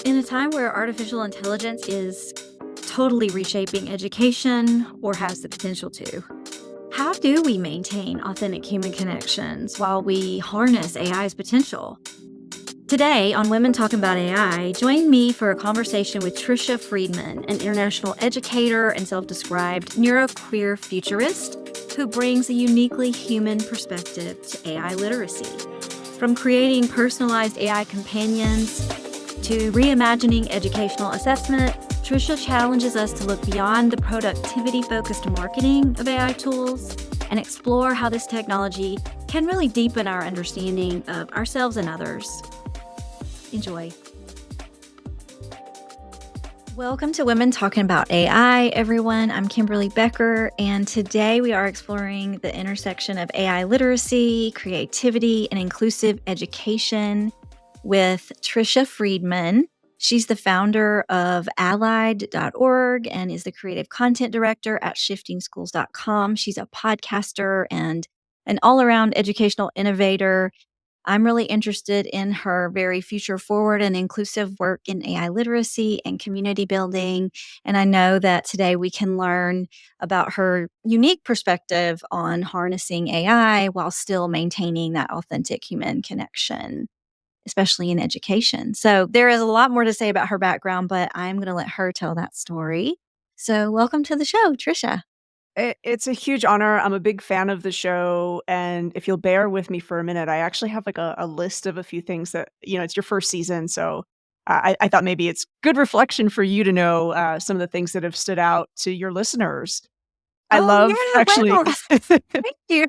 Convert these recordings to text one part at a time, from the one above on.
In a time where artificial intelligence is totally reshaping education or has the potential to, how do we maintain authentic human connections while we harness AI's potential? Today on Women Talking About AI, join me for a conversation with Tricia Friedman, an international educator and self-described neuroqueer futurist who brings a uniquely human perspective to AI literacy. From creating personalized AI companions to reimagining educational assessment, Tricia challenges us to look beyond the productivity-focused marketing of AI tools and explore how this technology can really deepen our understanding of ourselves and others. Enjoy. Welcome to Women Talking About AI, everyone. I'm Kimberly Becker, and today we are exploring the intersection of AI literacy, creativity, and inclusive education with Tricia Friedman. She's the founder of allied.org and is the creative content director at shiftingschools.com. She's a podcaster and an all-around educational innovator. I'm really interested in her very future forward and inclusive work in AI literacy and community building. And I know that today we can learn about her unique perspective on harnessing AI while still maintaining that authentic human connection, especially in education. So there is a lot more to say about her background, but I'm going to let her tell that story. So welcome to the show, Tricia. It's a huge honor. I'm a big fan of the show. And if you'll bear with me for a minute, I actually have like a list of a few things that, it's your first season. So I thought maybe it's good reflection for you to know some of the things that have stood out to your listeners. I Oh, love yeah. actually. Wow. Thank you.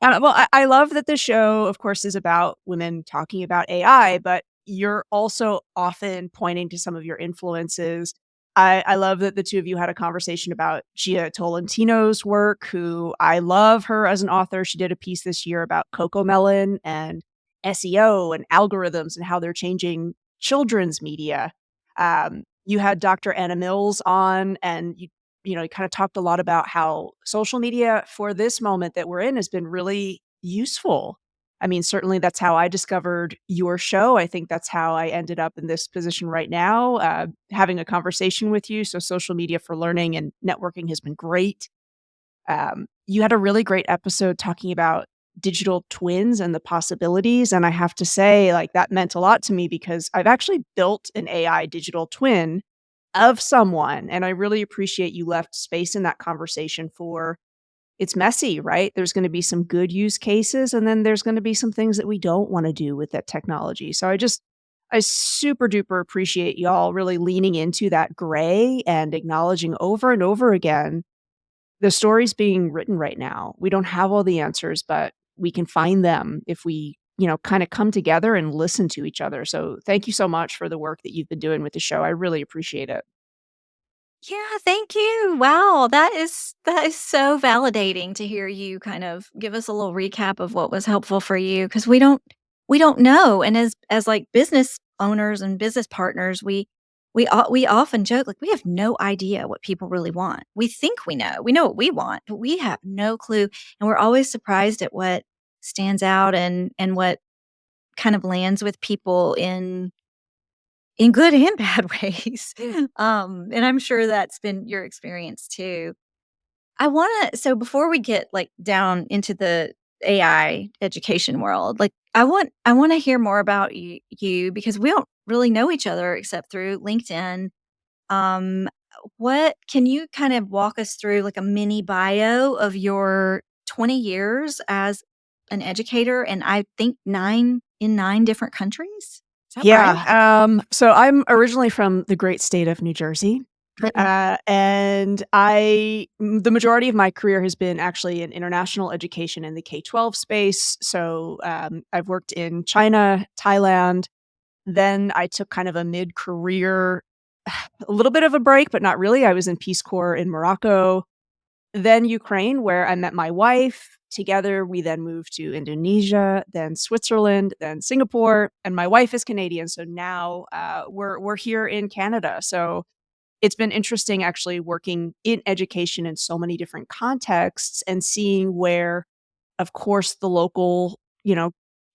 I love that the show, of course, is about women talking about AI, but you're also often pointing to some of your influences. I love that the two of you had a conversation about Gia Tolentino's work, who I love her as an author. She did a piece this year about Cocomelon and SEO and algorithms and how they're changing children's media. You had Dr. Anna Mills on, and you kind of talked a lot about how social media for this moment that we're in has been really useful. I mean, certainly that's how I discovered your show. I think that's how I ended up in this position right now, having a conversation with you. So social media for learning and networking has been great. You had a really great episode talking about digital twins and the possibilities. And I have to say, like, that meant a lot to me because I've actually built an AI digital twin of someone. And I really appreciate you left space in that conversation for it's messy, right? There's going to be some good use cases, and then there's going to be some things that we don't want to do with that technology. So I super duper appreciate y'all really leaning into that gray and acknowledging over and over again the stories being written right now. We don't have all the answers, but we can find them if we, kind of come together and listen to each other. So thank you so much for the work that you've been doing with the show. I really appreciate it. Yeah, thank you. Wow, that is so validating to hear you kind of give us a little recap of what was helpful for you because we don't know. And as like business owners and business partners, we often joke like we have no idea what people really want. We think we know. We know what we want, but we have no clue, and we're always surprised at what stands out and what kind of lands with people in good and bad ways. And I'm sure that's been your experience too. So before we get like down into the AI education world, like I want to hear more about you because we don't really know each other except through LinkedIn. Um, what can you kind of walk us through like a mini bio of your 20 years as an educator and I think 9 different countries? Is that right? So I'm originally from the great state of New Jersey. And the majority of my career has been actually in international education in the K-12 space. So I've worked in China, Thailand. Then I took kind of a mid-career, a little bit of a break, but not really. I was in Peace Corps in Morocco, then Ukraine, where I met my wife. Together, we then moved to Indonesia, then Switzerland, then Singapore, and my wife is Canadian. So now we're here in Canada. So it's been interesting actually working in education in so many different contexts and seeing where, of course, the local,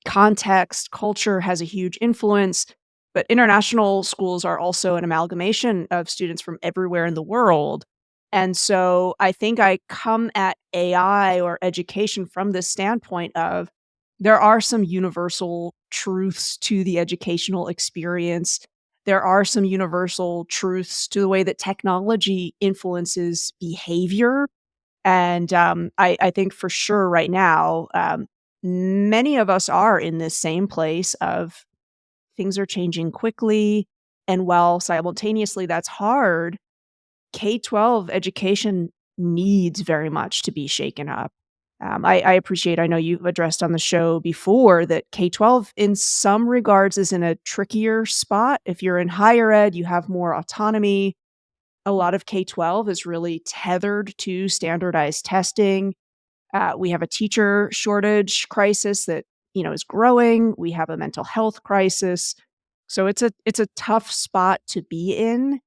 context, culture has a huge influence. But international schools are also an amalgamation of students from everywhere in the world. And so I think I come at AI or education from this standpoint of there are some universal truths to the educational experience. There are some universal truths to the way that technology influences behavior. And I think for sure right now, many of us are in this same place of things are changing quickly. And while simultaneously that's hard, K-12 education needs very much to be shaken up. I appreciate, I know you've addressed on the show before that K-12 in some regards is in a trickier spot. If you're in higher ed, you have more autonomy. A lot of K-12 is really tethered to standardized testing. We have a teacher shortage crisis that, is growing. We have a mental health crisis. So it's a tough spot to be in.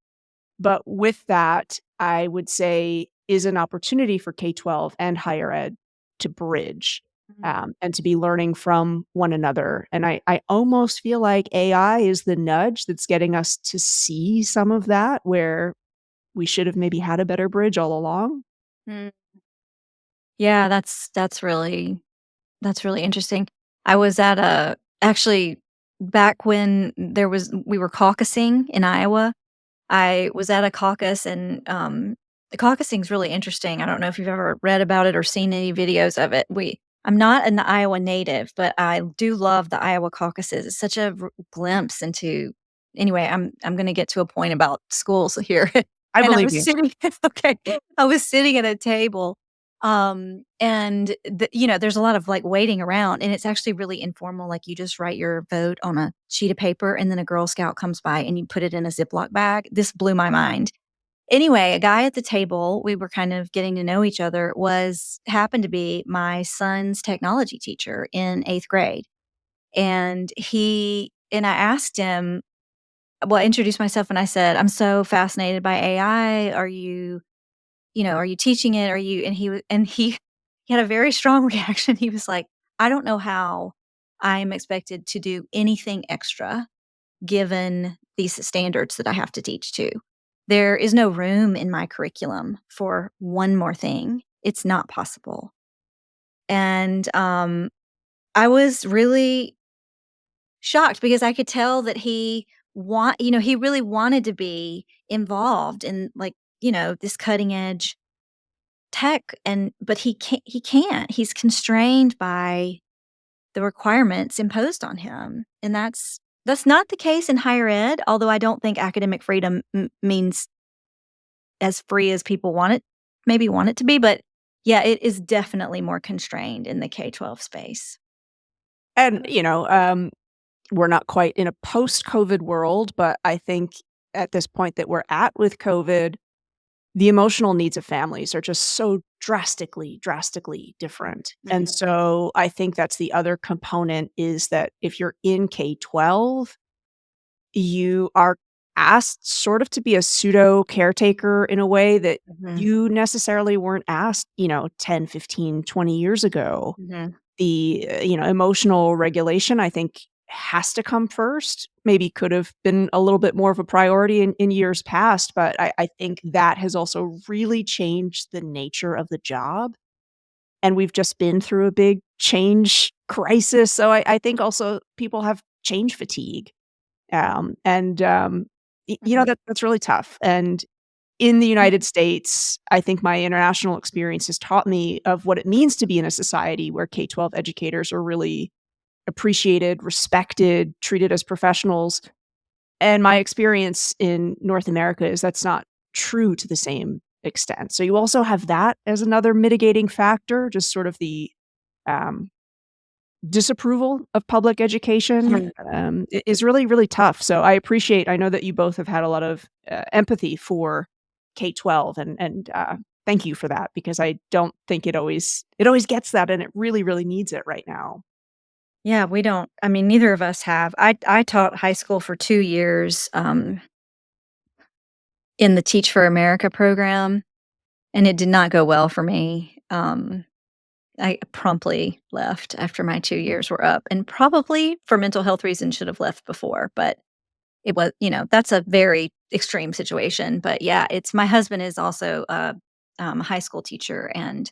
But with that, I would say is an opportunity for K-12 and higher ed to bridge, Mhm. and to be learning from one another. And I almost feel like AI is the nudge that's getting us to see some of that where we should have maybe had a better bridge all along. Mm. Yeah, that's really interesting. I was at a actually, back when we were caucusing in Iowa, I was at a caucus and, the caucusing's really interesting. I don't know if you've ever read about it or seen any videos of it. I'm not an Iowa native, but I do love the Iowa caucuses. It's such a glimpse into anyway, I'm gonna get to a point about schools here. I And I believe was you. sitting okay, I was sitting at a table, and there's a lot of, like, waiting around, and it's actually really informal, like, you just write your vote on a sheet of paper, and then a Girl Scout comes by, and you put it in a Ziploc bag. This blew my mind. Anyway, a guy at the table, we were kind of getting to know each other, happened to be my son's technology teacher in 8th grade, and I asked him well, I introduced myself and I said, "I'm so fascinated by AI. Are you teaching it? Are you" and he had a very strong reaction. He was like, "I don't know how I'm expected to do anything extra given these standards that I have to teach to. There is no room in my curriculum for one more thing. It's not possible." And, I was really shocked because I could tell that he really wanted to be involved in, like, this cutting edge tech, but he can't. He's constrained by the requirements imposed on him, and that's not the case in higher ed, although I don't think academic freedom means as free as people want it to be, but yeah, it is definitely more constrained in the K-12 space. And, we're not quite in a post-COVID world, but I think at this point that we're at with COVID, the emotional needs of families are just so drastically, drastically different. And Mhm. so I think that's the other component is that if you're in K-12, you are asked sort of to be a pseudo caretaker in a way that Mhm. you necessarily weren't asked, 10, 15, 20 years ago. Mhm. The, emotional regulation, I think, has to come first. Maybe could have been a little bit more of a priority in years past, but I think that has also really changed the nature of the job. And we've just been through a big change crisis. So I think also people have change fatigue. Mhm. That's really tough. And in the United States, I think my international experience has taught me of what it means to be in a society where K-12 educators are really appreciated, respected, treated as professionals. And my experience in North America is that's not true to the same extent. So you also have that as another mitigating factor, just sort of the um, disapproval of public education Mhm. is really, really tough. So I know that you both have had a lot of empathy for K-12 and thank you for that because I don't think it always gets that and it really, really needs it right now. Yeah, we don't I mean, neither of us have. I taught high school for 2 years, in the Teach for America program, and it did not go well for me. I promptly left after my 2 years were up, and probably for mental health reasons should have left before, but it was, that's a very extreme situation. But yeah, it's my husband is also a high school teacher, and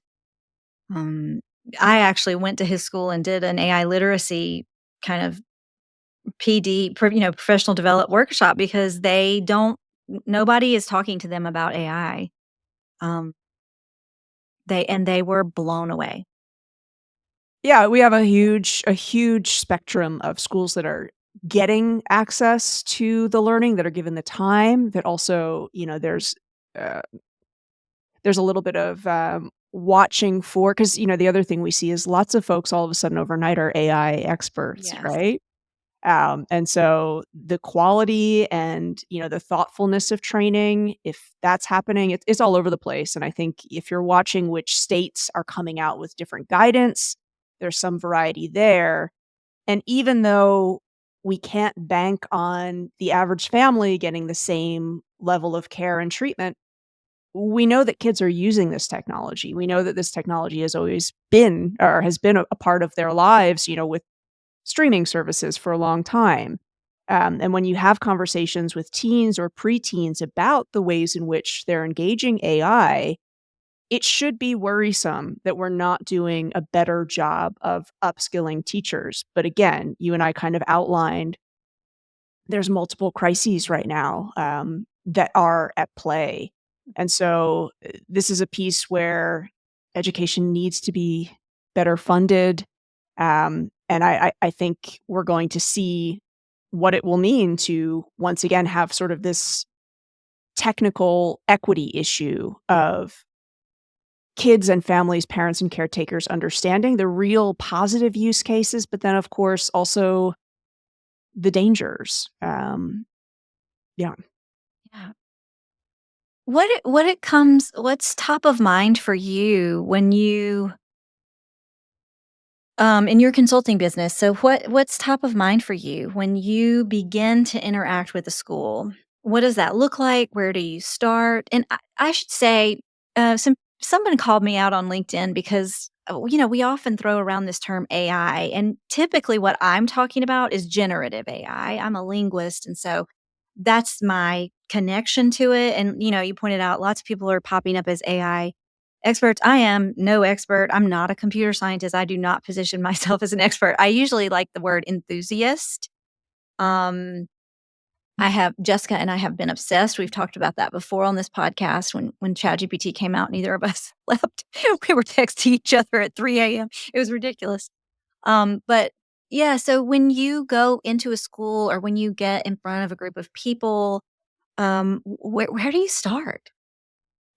um, I actually went to his school and did an AI literacy kind of professional develop workshop because nobody is talking to them about AI. Um, they were blown away. Yeah, we have a huge spectrum of schools that are getting access to the learning, that are given the time, that also, uh, there's a little bit of, watching for, because the other thing we see is lots of folks all of a sudden overnight are AI experts, Yes. right? And so the quality and, the thoughtfulness of training, if that's happening, it's all over the place. And I think if you're watching which states are coming out with different guidance, there's some variety there. And even though we can't bank on the average family getting the same level of care and treatment, we know that kids are using this technology. We know that this technology has always been, or has been a part of their lives, with streaming services for a long time. And when you have conversations with teens or preteens about the ways in which they're engaging AI, it should be worrisome that we're not doing a better job of upskilling teachers. But again, you and I kind of outlined there's multiple crises right now that are at play. And so this is a piece where education needs to be better funded. And I think we're going to see what it will mean to once again have sort of this technical equity issue of kids and families, parents and caretakers understanding the real positive use cases, but then, of course, also the dangers. Yeah. Yeah. What's top of mind for you when you in your consulting business? So what's top of mind for you when you begin to interact with the school? What does that look like? Where do you start? And I should say, someone called me out on LinkedIn because we often throw around this term AI, and typically what I'm talking about is generative AI. I'm a linguist, and so that's my connection to it. And you pointed out lots of people are popping up as AI experts. I am no expert. I'm not a computer scientist. I do not position myself as an expert. I usually like the word enthusiast. Um, I have Jessica and I have been obsessed. We've talked about that before on this podcast. When ChatGPT came out, neither of us slept. We were texting each other at 3 a.m. It was ridiculous. But yeah, so when you go into a school or when you get in front of a group of people, where do you start?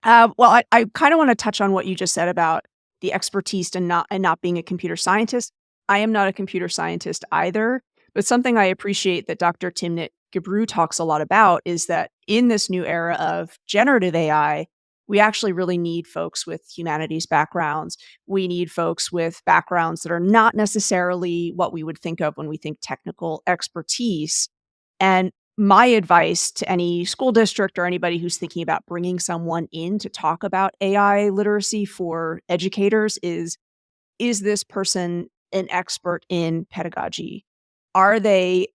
Well, I kind of want to touch on what you just said about the expertise and not being a computer scientist. I am not a computer scientist either, but something I appreciate that Dr. Timnit Gebru talks a lot about is that in this new era of generative AI, we actually really need folks with humanities backgrounds. We need folks with backgrounds that are not necessarily what we would think of when we think technical expertise. And my advice to any school district or anybody who's thinking about bringing someone in to talk about AI literacy for educators is this person an expert in pedagogy? Are they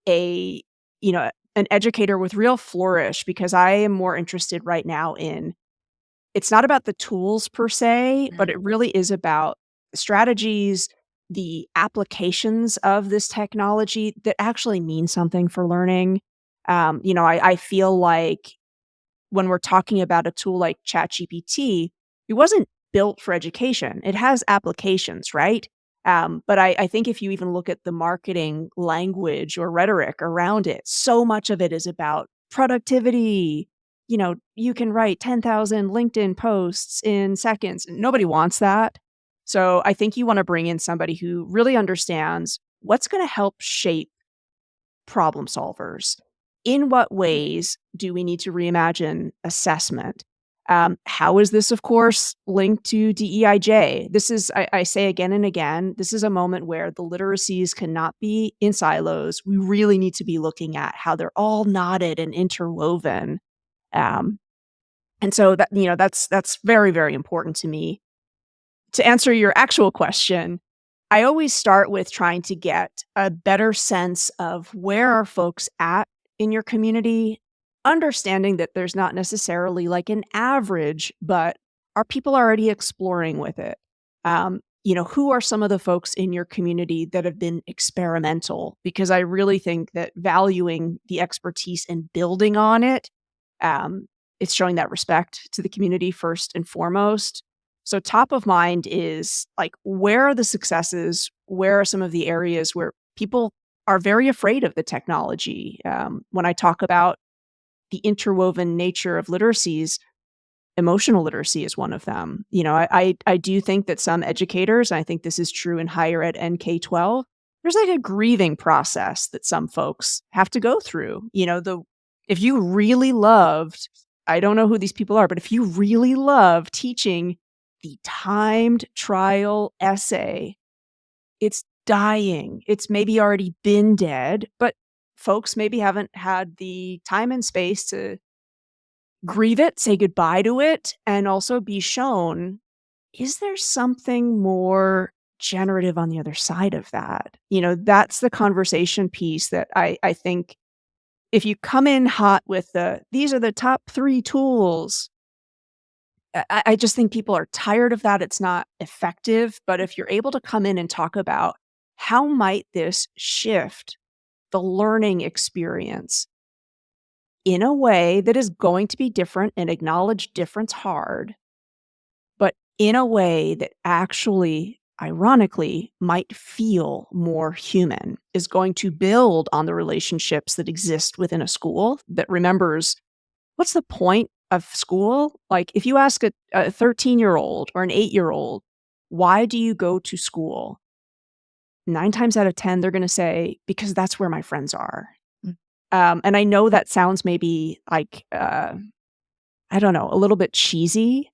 an educator with real flourish? Because I am more interested right now in, it's not about the tools per se, but Mm. it really is about the strategies, the applications of this technology that actually mean something for learning. I feel like when we're talking about a tool like ChatGPT, it wasn't built for education. It has applications, right? But I think if you even look at the marketing language or rhetoric around it, so much of it is about productivity. You can write 10,000 LinkedIn posts in seconds. Nobody wants that. So I think you want to bring in somebody who really understands what's going to help shape problem solvers. In what ways do we need to reimagine assessment? How is this, of course, linked to DEIJ? This is, I say again and again, this is a moment where the literacies cannot be in silos. We really need to be looking at how they're all knotted and interwoven. Um, and so that's very, very important to me. To answer your actual question, I always start with trying to get a better sense of where are folks at in your community, understanding that there's not necessarily like an average, but are people already exploring with it? Who are some of the folks in your community that have been experimental? Because I really think that valuing the expertise and building on it, um, it's showing that respect to the community first and foremost. So top of mind is like, where are the successes? Where are some of the areas where people are very afraid of the technology? When I talk about the interwoven nature of literacies, emotional literacy is one of them. I do think that some educators, and I think this is true in higher ed and K-12, there's like a grieving process that some folks have to go through. If you really loved, I don't know who these people are, but if you really love teaching the timed trial essay, it's dying. It's maybe already been dead, but folks maybe haven't had the time and space to grieve it, say goodbye to it, and also be shown, is there something more generative on the other side of that? That's the conversation piece that I think if you come in hot with these are the top 3 tools, I just think people are tired of that. It's not effective. But if you're able to come in and talk about how might this shift the learning experience in a way that is going to be different and acknowledge difference hard, but in a way that actually, ironically, might feel more human, is going to build on the relationships that exist within a school that remembers what's the point of school? Like, if you ask a 13-year-old or an 8-year-old, why do you go to school? 9 times out of 10, they're going to say, because that's where my friends are. And I know that sounds maybe like, I don't know, a little bit cheesy,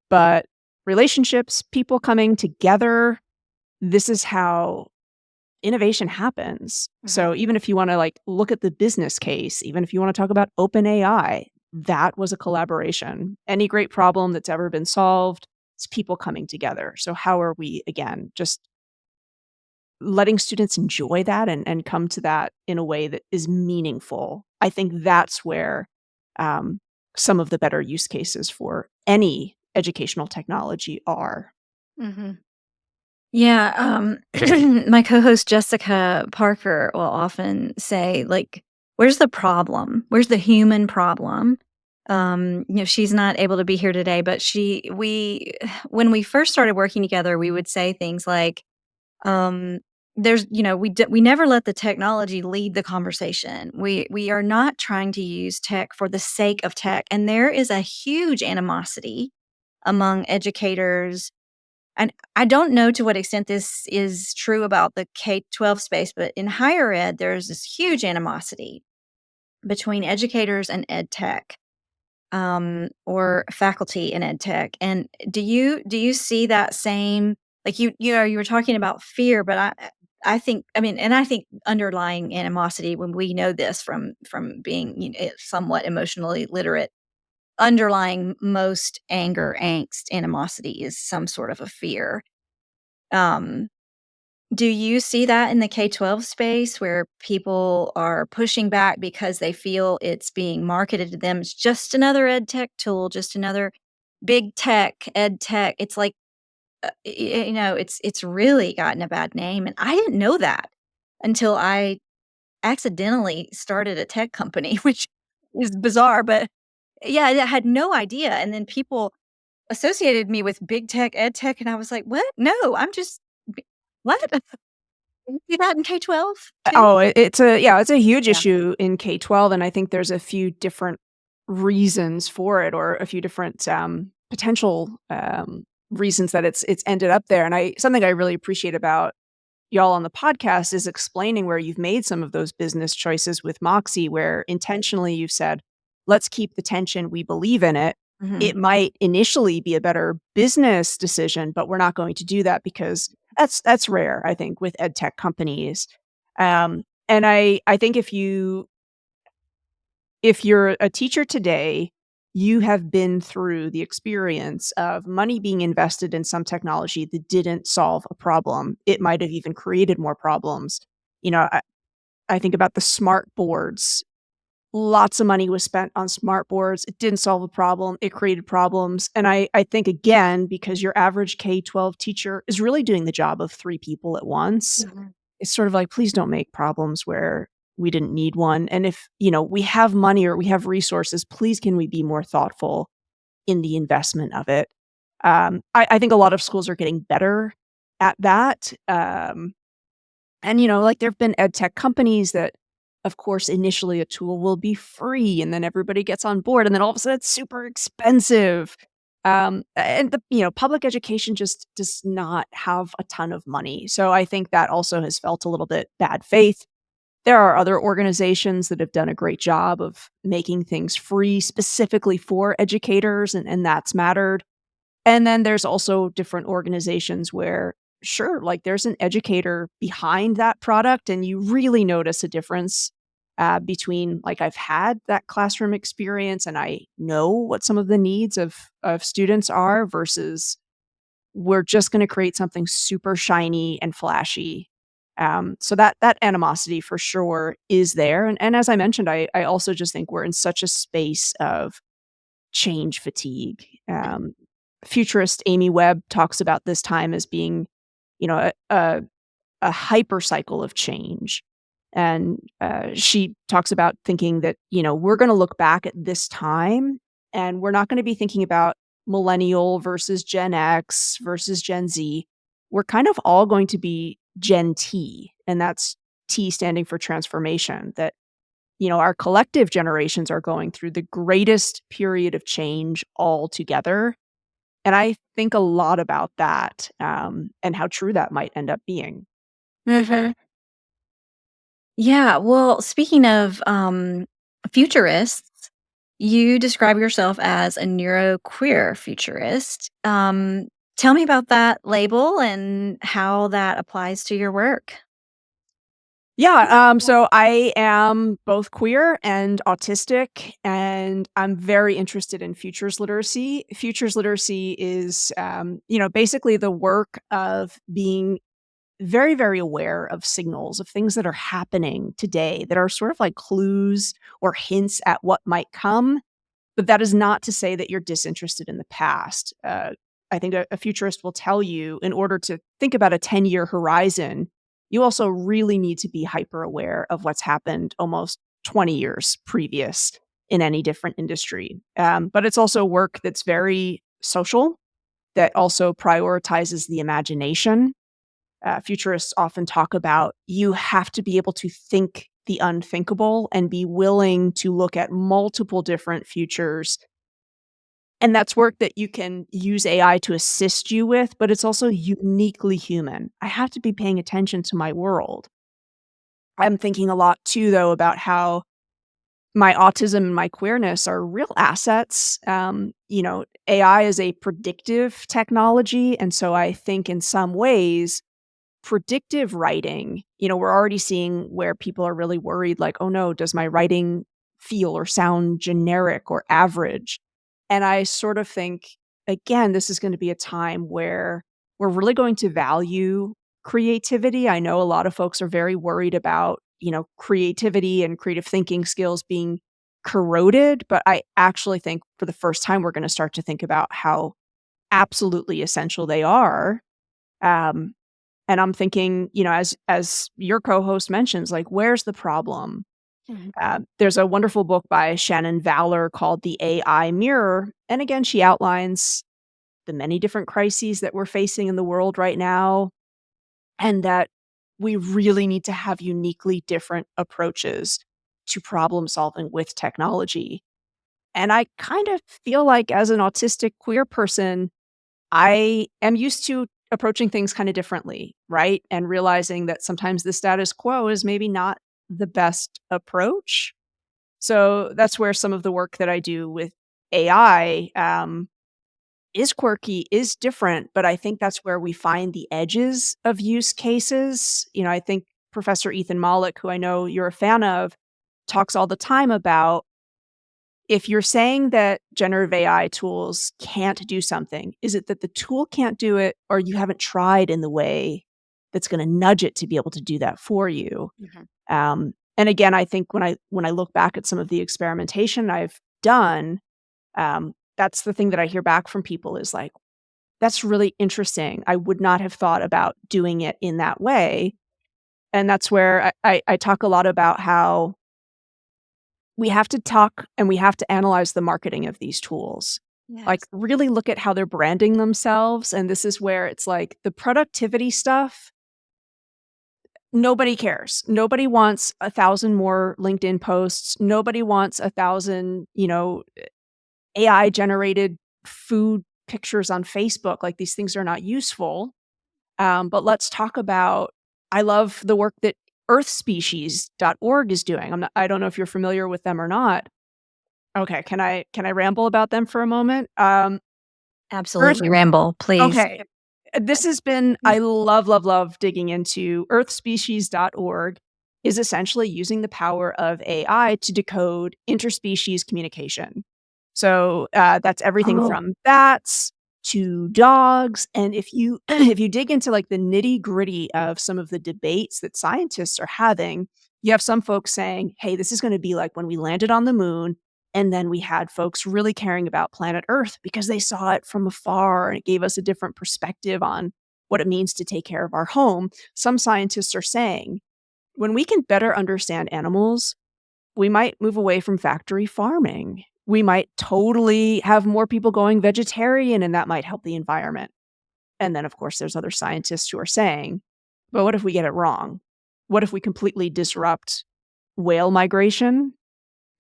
but relationships, people coming together, this is how innovation happens. So even if you want to like look at the business case, even if you want to talk about open AI, that was a collaboration. Any great problem that's ever been solved, it's people coming together. So how are we, again, just letting students enjoy that and come to that in a way that is meaningful? I think that's where some of the better use cases for any educational technology are. Mhm. Yeah, my co-host Jessica Parker will often say, like, "Where's the problem? Where's the human problem?" She's not able to be here today, but when we first started working together, we would say things like, um, "There's, we never let the technology lead the conversation. We are not trying to use tech for the sake of tech." And there is a huge animosity among educators, and I don't know to what extent this is true about the K-12 space, but in higher ed, there's this huge animosity between educators and ed tech, or faculty in ed tech. And do you see that same, like, you were talking about fear, but I think, and I think underlying animosity, when we know this from being, somewhat emotionally literate, underlying most anger, angst, animosity is some sort of a fear. Um, do you see that in the K-12 space where people are pushing back because they feel it's being marketed to them as just another ed tech tool, just another big tech, ed tech? It's like, it's really gotten a bad name, and I didn't know that until I accidentally started a tech company, which is bizarre, but yeah, I had no idea, and then people associated me with big tech, ed tech, and I was like, "What? No, I'm just b what?" You see that in K-12 too? Oh, it's a huge Yeah. issue in K-12, and I think there's a few different reasons for it, or a few different, potential, reasons that it's ended up there. And something I really appreciate about y'all on the podcast is explaining where you've made some of those business choices with Moxie, where intentionally you've said, "Let's keep the tension, we believe in it." Mhm. It might initially be a better business decision, but we're not going to do that because that's rare, I think, with ed tech companies. And I think if you're a teacher today, you have been through the experience of money being invested in some technology that didn't solve a problem. It might have even created more problems. I think about the smart boards lots of money was spent on smart boards. It didn't solve a problem. It created problems. And I think, again, because your average K-12 teacher is really doing the job of 3 people at once, Mhm. it's sort of like, please don't make problems where we didn't need one. And if, we have money or we have resources, please can we be more thoughtful in the investment of it? I think a lot of schools are getting better at that. And, like there have been ed tech companies that, of course, initially a tool will be free and then everybody gets on board and then all of a sudden it's super expensive. And public education just does not have a ton of money. So I think that also has felt a little bit bad faith. There are other organizations that have done a great job of making things free specifically for educators, and that's mattered. And then there's also different organizations where, sure, like there's an educator behind that product, and you really notice a difference between like I've had that classroom experience and I know what some of the needs of students are versus we're just going to create something super shiny and flashy. So that animosity for sure is there. And as I mentioned, I also just think we're in such a space of change fatigue. Futurist Amy Webb talks about this time as being, a hyper cycle of change. And she talks about thinking that, we're going to look back at this time and we're not going to be thinking about millennial versus Gen X versus Gen Z. We're kind of all going to be Gen T. And that's T standing for transformation. That our collective generations are going through the greatest period of change altogether. And I think a lot about that, and how true that might end up being. Mhm. Yeah, well, speaking of, futurists, you describe yourself as a neuroqueer futurist. Tell me about that label and how that applies to your work. Yeah, so I am both queer and autistic, and I'm very interested in futures literacy. Futures literacy is, basically the work of being very, very aware of signals, of things that are happening today that are sort of like clues or hints at what might come. But that is not to say that you're disinterested in the past. I think a futurist will tell you in order to think about a 10-year horizon, you also really need to be hyper aware of what's happened almost 20 years previous in any different industry. But it's also work that's very social, that also prioritizes the imagination. Futurists often talk about you have to be able to think the unthinkable and be willing to look at multiple different futures. And that's work that you can use AI to assist you with, but it's also uniquely human. I have to be paying attention to my world. I'm thinking a lot too, though, about how my autism and my queerness are real assets. AI is a predictive technology. And so I think in some ways, predictive writing, we're already seeing where people are really worried, like, oh no, does my writing feel or sound generic or average? And I sort of think, again, this is going to be a time where we're really going to value creativity. I know a lot of folks are very worried about, creativity and creative thinking skills being corroded, but I actually think for the first time, we're going to start to think about how absolutely essential they are. Um, and I'm thinking, as your co-host mentions, like, where's the problem? Mhm. There's a wonderful book by Shannon Valor called The AI Mirror. And again, she outlines the many different crises that we're facing in the world right now, and that we really need to have uniquely different approaches to problem solving with technology. And I kind of feel like, as an autistic queer person, I am used to approaching things kind of differently, right? And realizing that sometimes the status quo is maybe not the best approach. So that's where some of the work that I do with AI is quirky, is different, but I think that's where we find the edges of use cases. I think Professor Ethan Mollick, who I know you're a fan of, talks all the time about, if you're saying that generative AI tools can't do something, is it that the tool can't do it or you haven't tried in the way that's gonna nudge it to be able to do that for you? Mhm. And again, I think when I look back at some of the experimentation I've done, that's the thing that I hear back from people is like, "That's really interesting. I would not have thought about doing it in that way." And that's where I talk a lot about how we have to talk and we have to analyze the marketing of these tools. Like, Yes. really look at how they're branding themselves, and this is where it's like the productivity stuff, nobody cares. Nobody wants 1,000 more LinkedIn posts. Nobody wants 1,000, AI generated food pictures on Facebook. Like, these things are not useful. But let's talk about I love the work that earthspecies.org is doing. I don't know if you're familiar with them or not. Okay, can I ramble about them for a moment? Earth Absolutely, ramble, please. Okay. This has been I love, love, love digging into earthspecies.org is essentially using the power of AI to decode interspecies communication. So, that's everything Oh, from bats to dogs, and if you if you dig into, like, the nitty-gritty of some of the debates that scientists are having, you have some folks saying, "Hey, this is gonna be like when we landed on the moon, and then we had folks really caring about planet Earth because they saw it from afar and it gave us a different perspective on what it means to take care of our home." Some scientists are saying, when we can better understand animals, we might move away from factory farming. We might totally have more people going vegetarian, and that might help the environment. And then, of course, there's other scientists who are saying, but what if we get it wrong? What if we completely disrupt whale migration?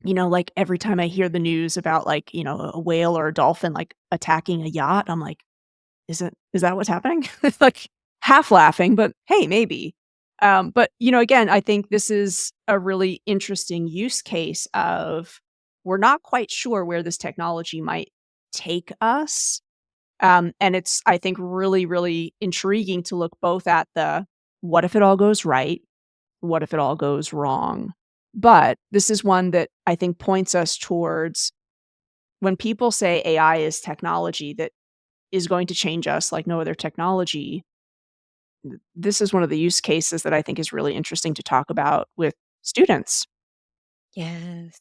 Like every time I hear the news about like, a whale or a dolphin like attacking a yacht, I'm like, is that what's happening? It's like half laughing, but hey, maybe. But again, I think this is a really interesting use case of we're not quite sure where this technology might take us. And it's, I think, really, really intriguing to look both at the what if it all goes right? What if it all goes wrong? But this is one that I think points us towards when people say AI is technology that is going to change us like no other technology, this is one of the use cases that I think is really interesting to talk about with students. yes.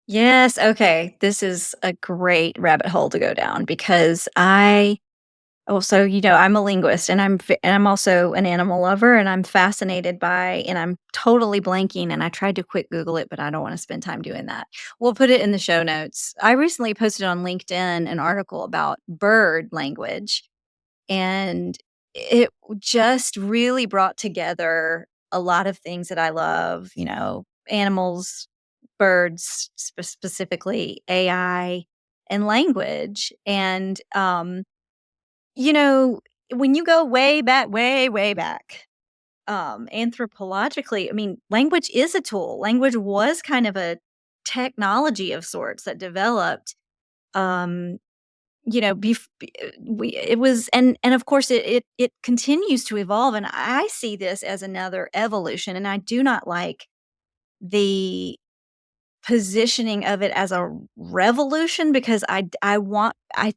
Yes, okay, this is a great rabbit hole to go down because I also, I'm a linguist and I'm also an animal lover and I'm fascinated by and I'm totally blanking and I tried to quick Google it, but I don't wanna spend time doing that. We'll put it in the show notes. I recently posted on LinkedIn an article about bird language, and it just really brought together a lot of things that I love, animals, birds, specifically AI and language. And, you know, when you go way back, way, way back, anthropologically, I mean, language is a tool. Language was kind of a technology of sorts that developed, um, we it was and of course it continues to evolve, and I see this as another evolution, and I do not like the positioning of it as a revolution because I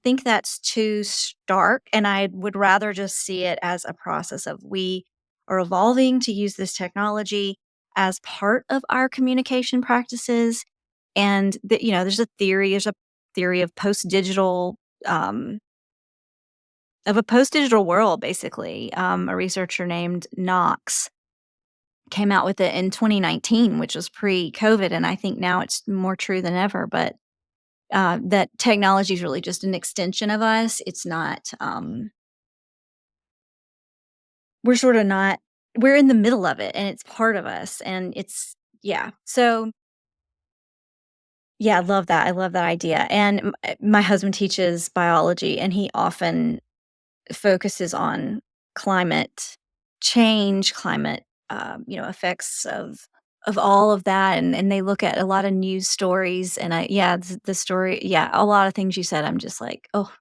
think that's too stark, and I would rather just see it as a process of we are evolving to use this technology as part of our communication practices, and there's a theory um of a post-digital world, basically. A researcher named Knox came out with it in 2019, which was pre-COVID, and I think now it's more true than ever. But that technology is really just an extension of us. It's not. We're sort of not. We're in the middle of it, and it's part of us, and it's yeah. So yeah, I love that. I love that idea. And my husband teaches biology, and he often focuses on climate change, climate, effects of all of that, and they look at a lot of news stories, and the story, yeah, a lot of things you said, I'm just like, oh,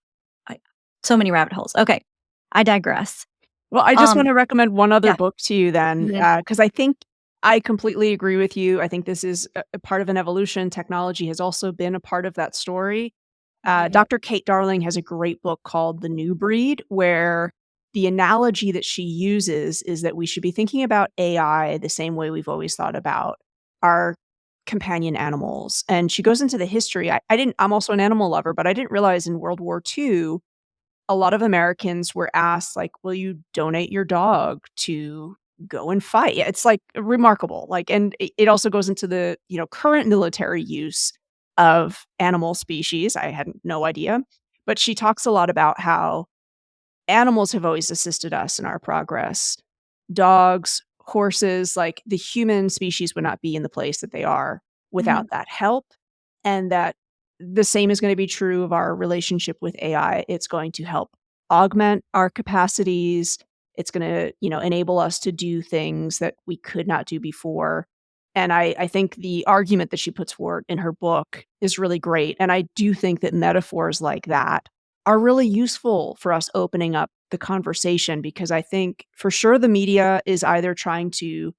I, so many rabbit holes. Okay, I digress. Well, I just Um, wanna recommend one other yeah, book to you then, mhm, because I think I completely agree with you. I think this is a part of an evolution. Technology has also been a part of that story. yeah, Dr. Kate Darling has a great book called The New Breed, where the analogy that she uses is that we should be thinking about AI the same way we've always thought about our companion animals. And she goes into the history. I'm also an animal lover, but I didn't realize in World War II, a lot of Americans were asked, like, will you donate your dog to go and fight? Yeah, it's like remarkable. Like, and it also goes into the, current military use of animal species. I had no idea. But she talks a lot about how animals have always assisted us in our progress. Dogs, horses, like the human species would not be in the place that they are without Mhm. that help. And that the same is going to be true of our relationship with AI. It's going to help augment our capacities. It's going to, enable us to do things that we could not do before. And I think the argument that she puts forward in her book is really great. And I do think that metaphors like that are really useful for us opening up the conversation, because I think for sure the media is either trying to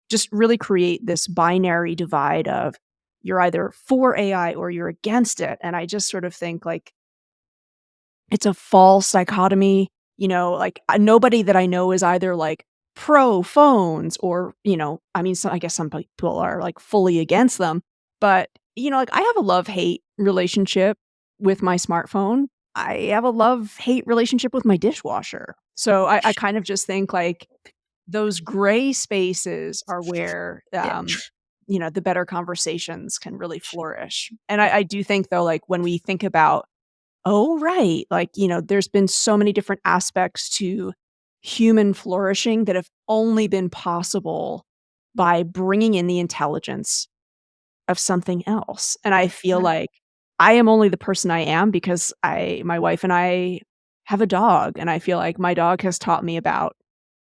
just really create this binary divide of you're either for AI or you're against it. And I just sort of think like it's a false dichotomy, like nobody that I know is either like pro phones or, I mean, I guess some people are like fully against them, but like I have a love-hate relationship with my smartphone. I have a love-hate relationship with my dishwasher. So I kind of just think like those gray spaces are where, Yeah. the better conversations can really flourish. And I do think though, like when we think about, oh, right, like, there's been so many different aspects to human flourishing that have only been possible by bringing in the intelligence of something else. And I feel Yeah. like I am only the person I am because my wife and I have a dog, and I feel like my dog has taught me about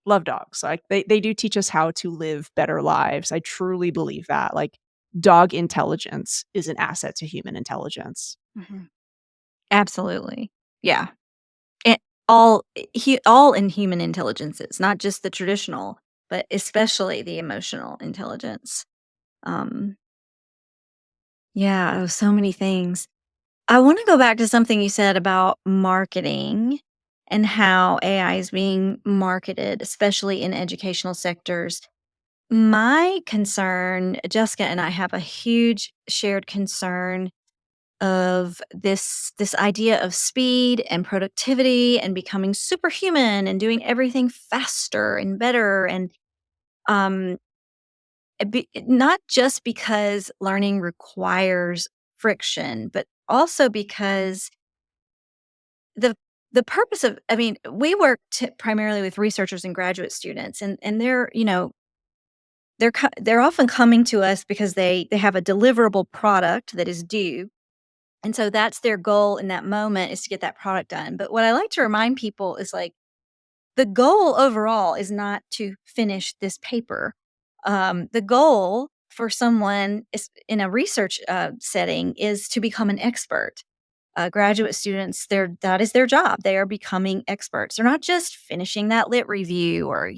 love dogs. Like they do teach us how to live better lives. I truly believe that. Like dog intelligence is an asset to human intelligence. Mhm. Absolutely. Yeah. And all in human intelligences, not just the traditional, but especially the emotional intelligence. Um, yeah, so many things. I wanna go back to something you said about marketing and how AI is being marketed, especially in educational sectors. My concern, Jessica and I have a huge shared concern of this idea of speed and productivity and becoming superhuman and doing everything faster and better and um not just because learning requires friction, but also because the the purpose of, I mean, we work primarily with researchers and graduate students, and they're, they're often coming to us because they have a deliverable product that is due. And so that's their goal in that moment, is to get that product done. But what I like to remind people is like the goal overall is not to finish this paper. The goal for someone is in a research setting is to become an expert. Graduate students, that is their job. They are becoming experts. They're not just finishing that lit review or,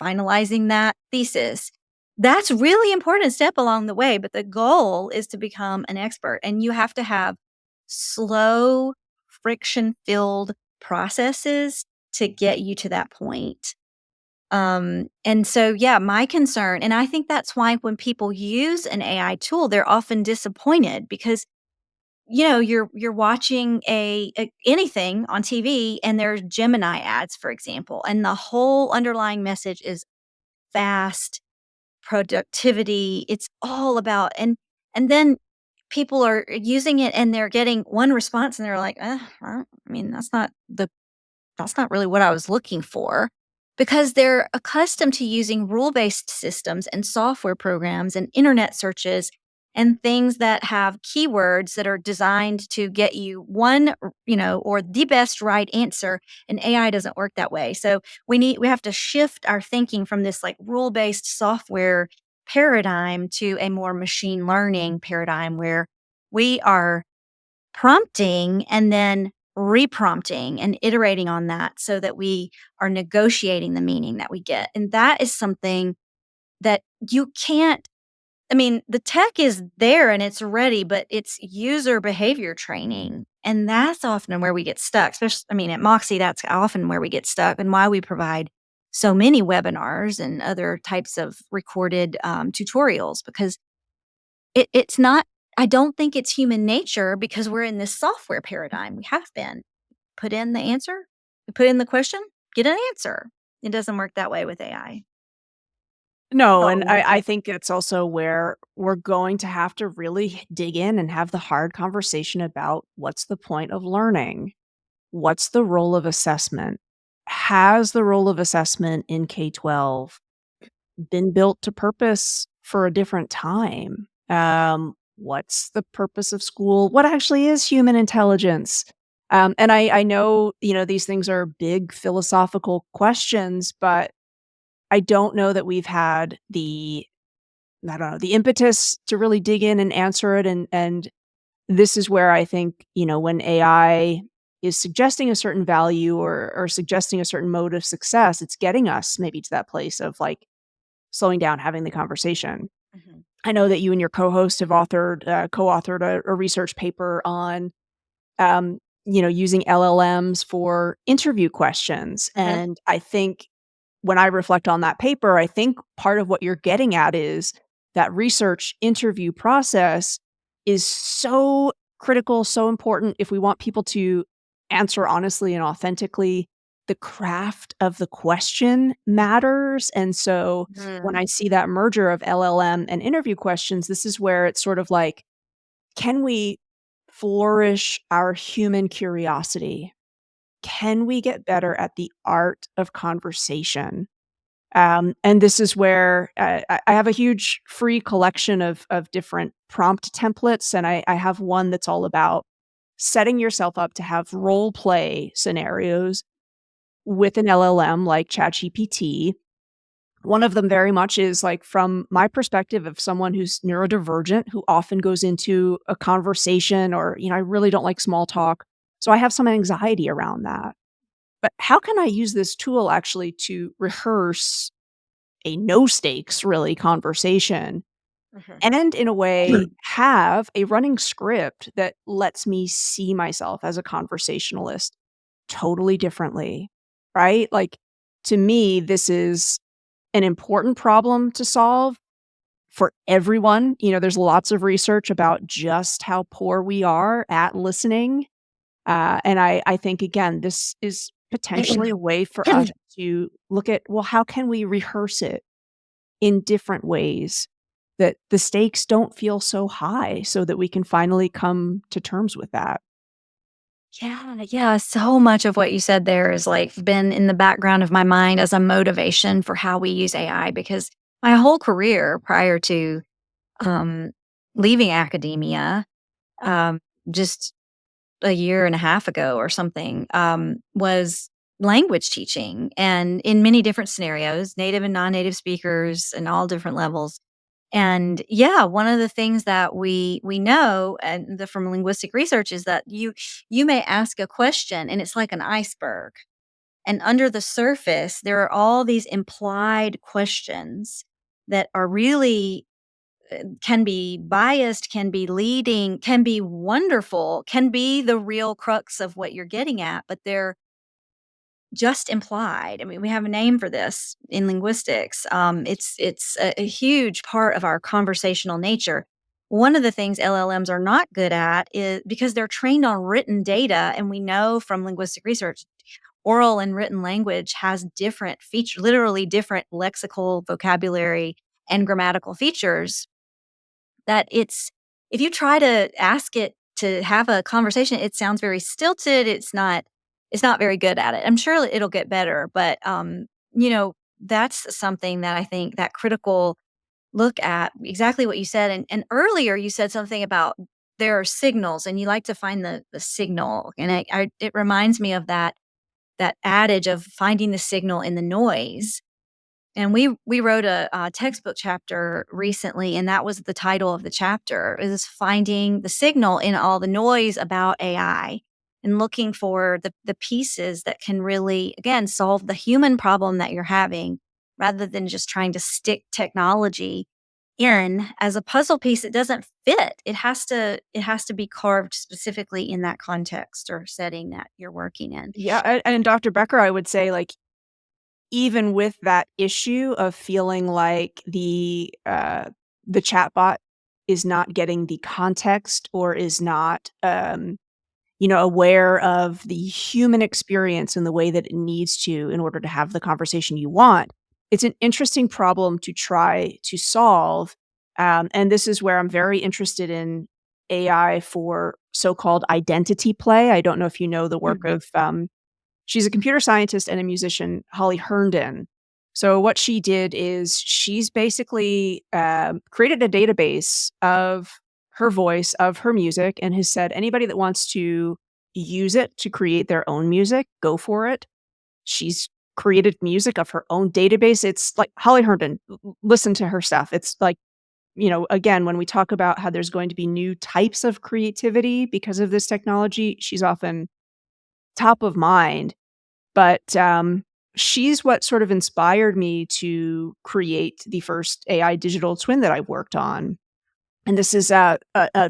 finalizing that thesis. That's really important step along the way, but the goal is to become an expert, and you have to have slow, friction-filled processes to get you to that point. And so, yeah, my concern, and I think that's why when people use an AI tool, they're often disappointed because you're watching anything on TV and there's Gemini ads, for example, and the whole underlying message is fast productivity. It's all about, and then people are using it and they're getting one response and they're like, I mean, that's not really what I was looking for, because they're accustomed to using rule-based systems and software programs and internet searches and things that have keywords that are designed to get you one, or the best right answer, and AI doesn't work that way. So we have to shift our thinking from this like rule-based software paradigm to a more machine learning paradigm where we are prompting and then reprompting and iterating on that so that we are negotiating the meaning that we get. And that is something that you can't I mean, the tech is there and it's ready, but it's user behavior training. And that's often where we get stuck. Especially, I mean, at Moxie, that's often where we get stuck and why we provide so many webinars and other types of recorded tutorials because it's not, I don't think it's human nature because we're in this software paradigm. We have been. Put in the answer, put in the question, get an answer. It doesn't work that way with AI. No, and Oh, I think it's also where we're going to have to really dig in and have the hard conversation about what's the point of learning? What's the role of assessment? Has the role of assessment in K-12 been built to purpose for a different time? What's the purpose of school? What actually is human intelligence? And I know, these things are big philosophical questions, but I don't know that we've had I don't know, the impetus to really dig in and answer it. And this is where I think, when AI is suggesting a certain value or suggesting a certain mode of success, it's getting us maybe to that place of like slowing down, having the conversation. mhm. I know that you and your co-host have co-authored a research paper on, using LLMs for interview questions. Mhm. And I think when I reflect on that paper, I think part of what you're getting at is that research interview process is so critical, so important if we want people to answer honestly and authentically. The craft of the question matters. And so when Mhm. I see that merger of LLM and interview questions, this is where it's sort of like, can we flourish our human curiosity? Can we get better at the art of conversation? And this is where I have a huge free collection of different prompt templates, and I have one that's all about setting yourself up to have role play scenarios with an LLM like ChatGPT. One of them very much is like from my perspective of someone who's neurodivergent, who often goes into a conversation or, I really don't like small talk. So I have some anxiety around that. But how can I use this tool actually to rehearse a no stakes really conversation Mhm. and in a way have a running script that lets me see myself as a conversationalist totally differently, right? Like to me, this is an important problem to solve for everyone. There's lots of research about just how poor we are at listening. And I think, again, this is potentially a way for us to look at, well, how can we rehearse it in different ways that the stakes don't feel so high so that we can finally come to terms with that. Yeah, yeah, so much of what you said there is, like, been in the background of my mind as a motivation for how we use AI because my whole career prior to, um, leaving academia, um, just a year and a half ago or something, was language teaching and in many different scenarios, native and non-native speakers and all different levels. And yeah, one of the things that we know and from linguistic research is that you may ask a question and it's like an iceberg. And under the surface, there are all these implied questions that are really can be biased, can be leading, can be wonderful, can be the real crux of what you're getting at, but they're just implied. I mean, we have a name for this in linguistics. It's a huge part of our conversational nature. One of the things LLMs are not good at is because they're trained on written data, and we know from linguistic research, oral and written language has different features, literally different lexical vocabulary and grammatical features that it's if you try to ask it to have a conversation, it sounds very stilted, it's not very good at it. I'm sure it'll get better, but, that's something that I think that critical look at exactly what you said, and earlier you said something about there are signals and you like to find the signal, and it reminds me of that adage of finding the signal in the noise. And we wrote a textbook chapter recently, and that was the title of the chapter, is finding the signal in all the noise about AI and looking for the pieces that can really, again, solve the human problem that you're having rather than just trying to stick technology in as a puzzle piece, it doesn't fit. It has to be carved specifically in that context or setting that you're working in. Yeah, and Dr. Becker, I would say, like, even with that issue of feeling like the chatbot is not getting the context or is not, aware of the human experience in the way that it needs to in order to have the conversation you want. It's an interesting problem to try to solve. And this is where I'm very interested in AI for so-called identity play. I don't know if you know the work Mhm. of, she's a computer scientist and a musician, Holly Herndon. So what she did is she's basically created a database of her voice, of her music, and has said anybody that wants to use it to create their own music, go for it. She's created music of her own database. It's like Holly Herndon, listen to her stuff. It's like, again, when we talk about how there's going to be new types of creativity because of this technology, she's often top of mind. But, she's what sort of inspired me to create the first AI digital twin that I worked on. And this is a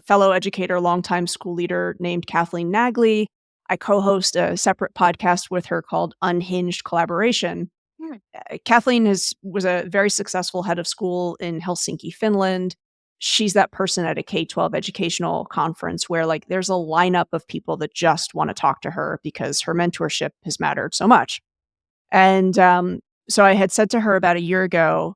fellow educator, longtime school leader named Kathleen Nagley. I co-host a separate podcast with her called Unhinged Collaboration. Hmm. Kathleen was a very successful head of school in Helsinki, Finland. She's that person at a K-12 educational conference where, like, there's a lineup of people that just wanna talk to her because her mentorship has mattered so much. And, so I had said to her about a year ago,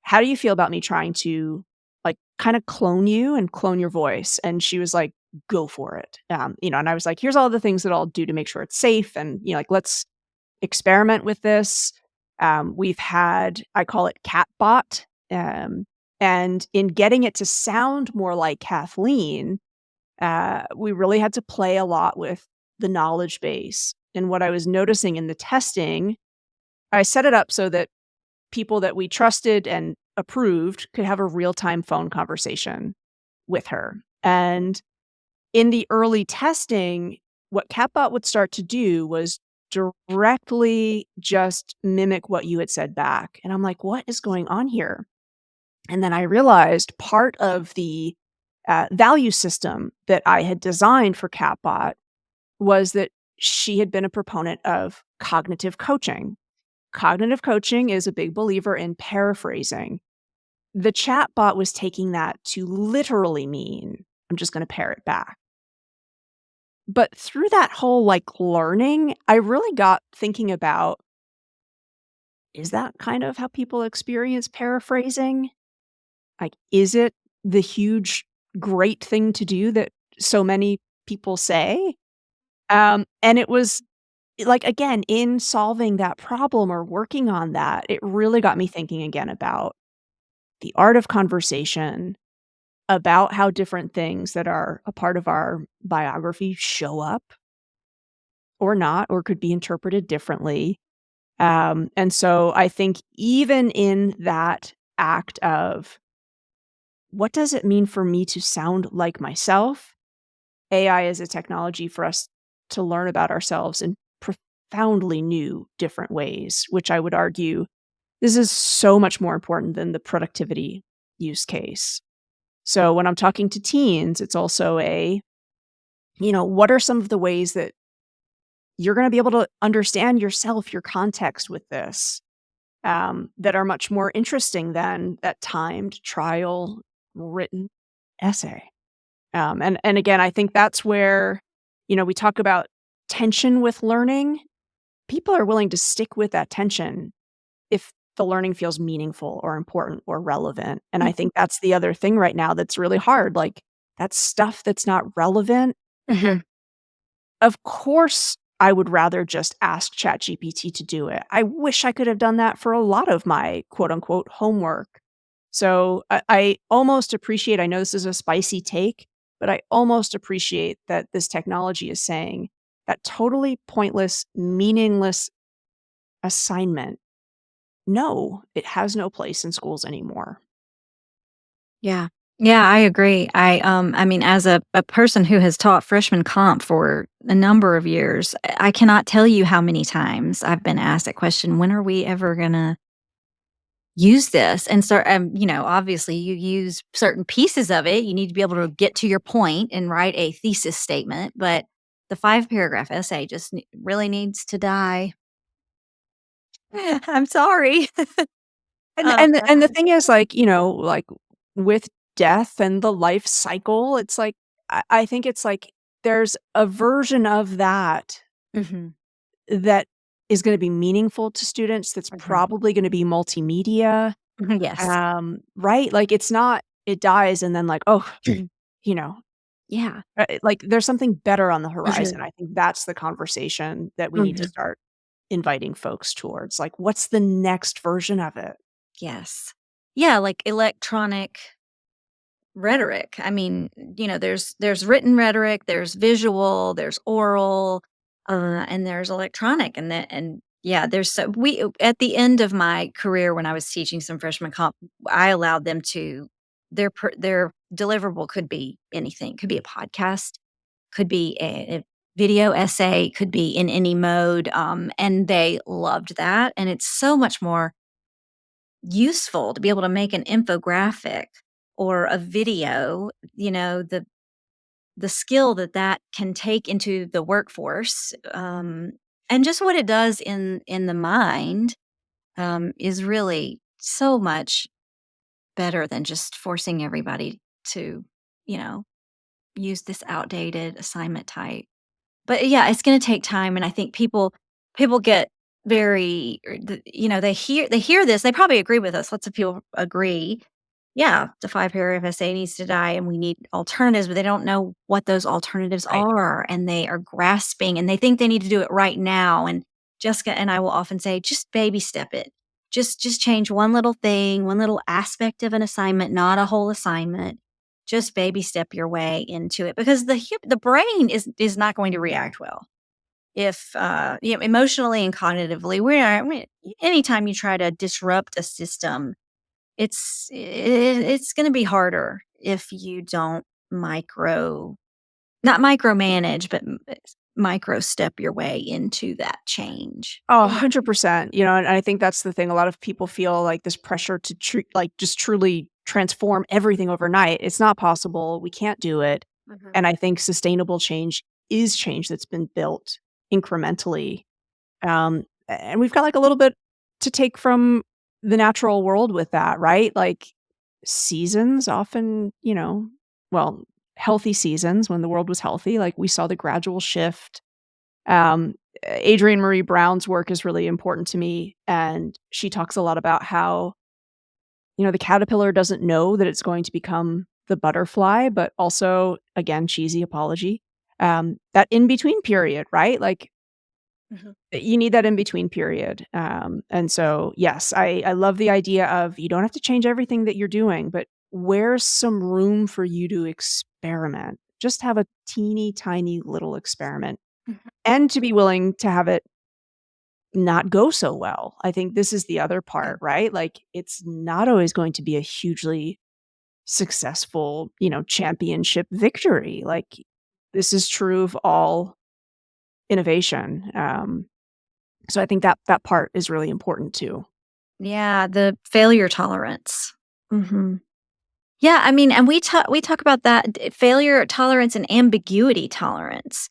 "How do you feel about me trying to, like, kinda clone you and clone your voice?" And she was like, "Go for it." And I was like, "Here's all the things that I'll do to make sure it's safe and, like, let's experiment with this." We've had, I call it Catbot, and in getting it to sound more like Kathleen, we really had to play a lot with the knowledge base. And what I was noticing in the testing, I set it up so that people that we trusted and approved could have a real-time phone conversation with her. And in the early testing, what Catbot would start to do was directly just mimic what you had said back. And I'm like, "What is going on here?" And then I realized part of the value system that I had designed for Catbot was that she had been a proponent of cognitive coaching. Cognitive coaching is a big believer in paraphrasing. The chatbot was taking that to literally mean, I'm just going to parrot back. But through that whole, like, learning, I really got thinking about, is that kind of how people experience paraphrasing? Like, is it the huge, great thing to do that so many people say? And it was like, again, in solving that problem or working on that, it really got me thinking again about the art of conversation, about how different things that are a part of our biography show up or not, or could be interpreted differently. And so I think even in that act of what does it mean for me to sound like myself? AI is a technology for us to learn about ourselves in profoundly new, different ways, which I would argue this is so much more important than the productivity use case. So when I'm talking to teens, it's also what are some of the ways that you're going to be able to understand yourself, your context with this, that are much more interesting than that timed trial written essay. And again, I think that's where, we talk about tension with learning. People are willing to stick with that tension if the learning feels meaningful or important or relevant. And I think that's the other thing right now that's really hard. Like, that stuff that's not relevant. Mhm. Of course, I would rather just ask ChatGPT to do it. I wish I could have done that for a lot of my quote unquote homework. So I almost appreciate, I know this is a spicy take, but I almost appreciate that this technology is saying that totally pointless, meaningless assignment. No, it has no place in schools anymore. Yeah. Yeah, I agree. I mean, as a person who has taught freshman comp for a number of years, I cannot tell you how many times I've been asked that question, when are we ever gonna use this and start, obviously you use certain pieces of it. You need to be able to get to your point and write a thesis statement, but the 5 paragraph essay just really needs to die. I'm sorry. And Uh, and the and the thing is, like, like, with death and the life cycle, it's like I think it's like there's a version of that mhm, that is gonna be meaningful to students that's mhm, probably gonna be multimedia, mhm, yes. right? Like, it's not it dies and then, like, oh, you know, Yeah. like, there's something better on the Mhm, horizon. I think that's the conversation that we need to mhm, start inviting folks towards, like, what's the next version of it? yes. Yeah, like electronic rhetoric. I mean, there's written rhetoric, there's visual, there's oral, and there's electronic, and yeah, there's so we at the end of my career when I was teaching some freshman comp, I allowed them to their deliverable could be anything, could be a podcast, could be a video essay, could be in any mode, and they loved that, and it's so much more useful to be able to make an infographic or a video, the skill that that can take into the workforce, and just what it does in the mind, is really so much better than just forcing everybody to, you know, use this outdated assignment type. But yeah, it's gonna take time, and I think people get very they hear this, they probably agree with us. Lots of people agree. Yeah, the 5 paragraph essay needs to die and we need alternatives, but they don't know what those alternatives Right. are, and they are grasping and they think they need to do it right now, and Jessica and I will often say, "Just baby step it. Just change one little thing, one little aspect of an assignment, not a whole assignment. Just baby step your way into it," because the brain is not going to react well if, emotionally and cognitively, anytime you try to disrupt a system, it's gonna be harder if you don't not micromanage, but micro step your way into that change. Oh, Yeah. 100%, and I think that's the thing. A lot of people feel like this pressure to like, just truly transform everything overnight. It's not possible. We can't do it. Mhm. And I think sustainable change is change that's been built incrementally. And we've got, like, a little bit to take from the natural world with that, right? Like, seasons often, well, healthy seasons when the world was healthy, like, we saw the gradual shift. Adrienne Marie Brown's work is really important to me, and she talks a lot about how, the caterpillar doesn't know that it's going to become the butterfly, but also, again, cheesy apology, that in between period, right? Like, Mhm. you need that in between period. And so, yes, I love the idea of you don't have to change everything that you're doing, but where's some room for you to experiment? Just have a teeny tiny little experiment Mhm. and to be willing to have it not go so well. I think this is the other Yeah. part, right? Like, it's not always going to be a hugely successful, championship victory. Like, this is true of all innovation. So I think that part is really important too. Yeah, the failure tolerance. Mhm. Yeah, I mean, and we talk about that failure tolerance and ambiguity tolerance.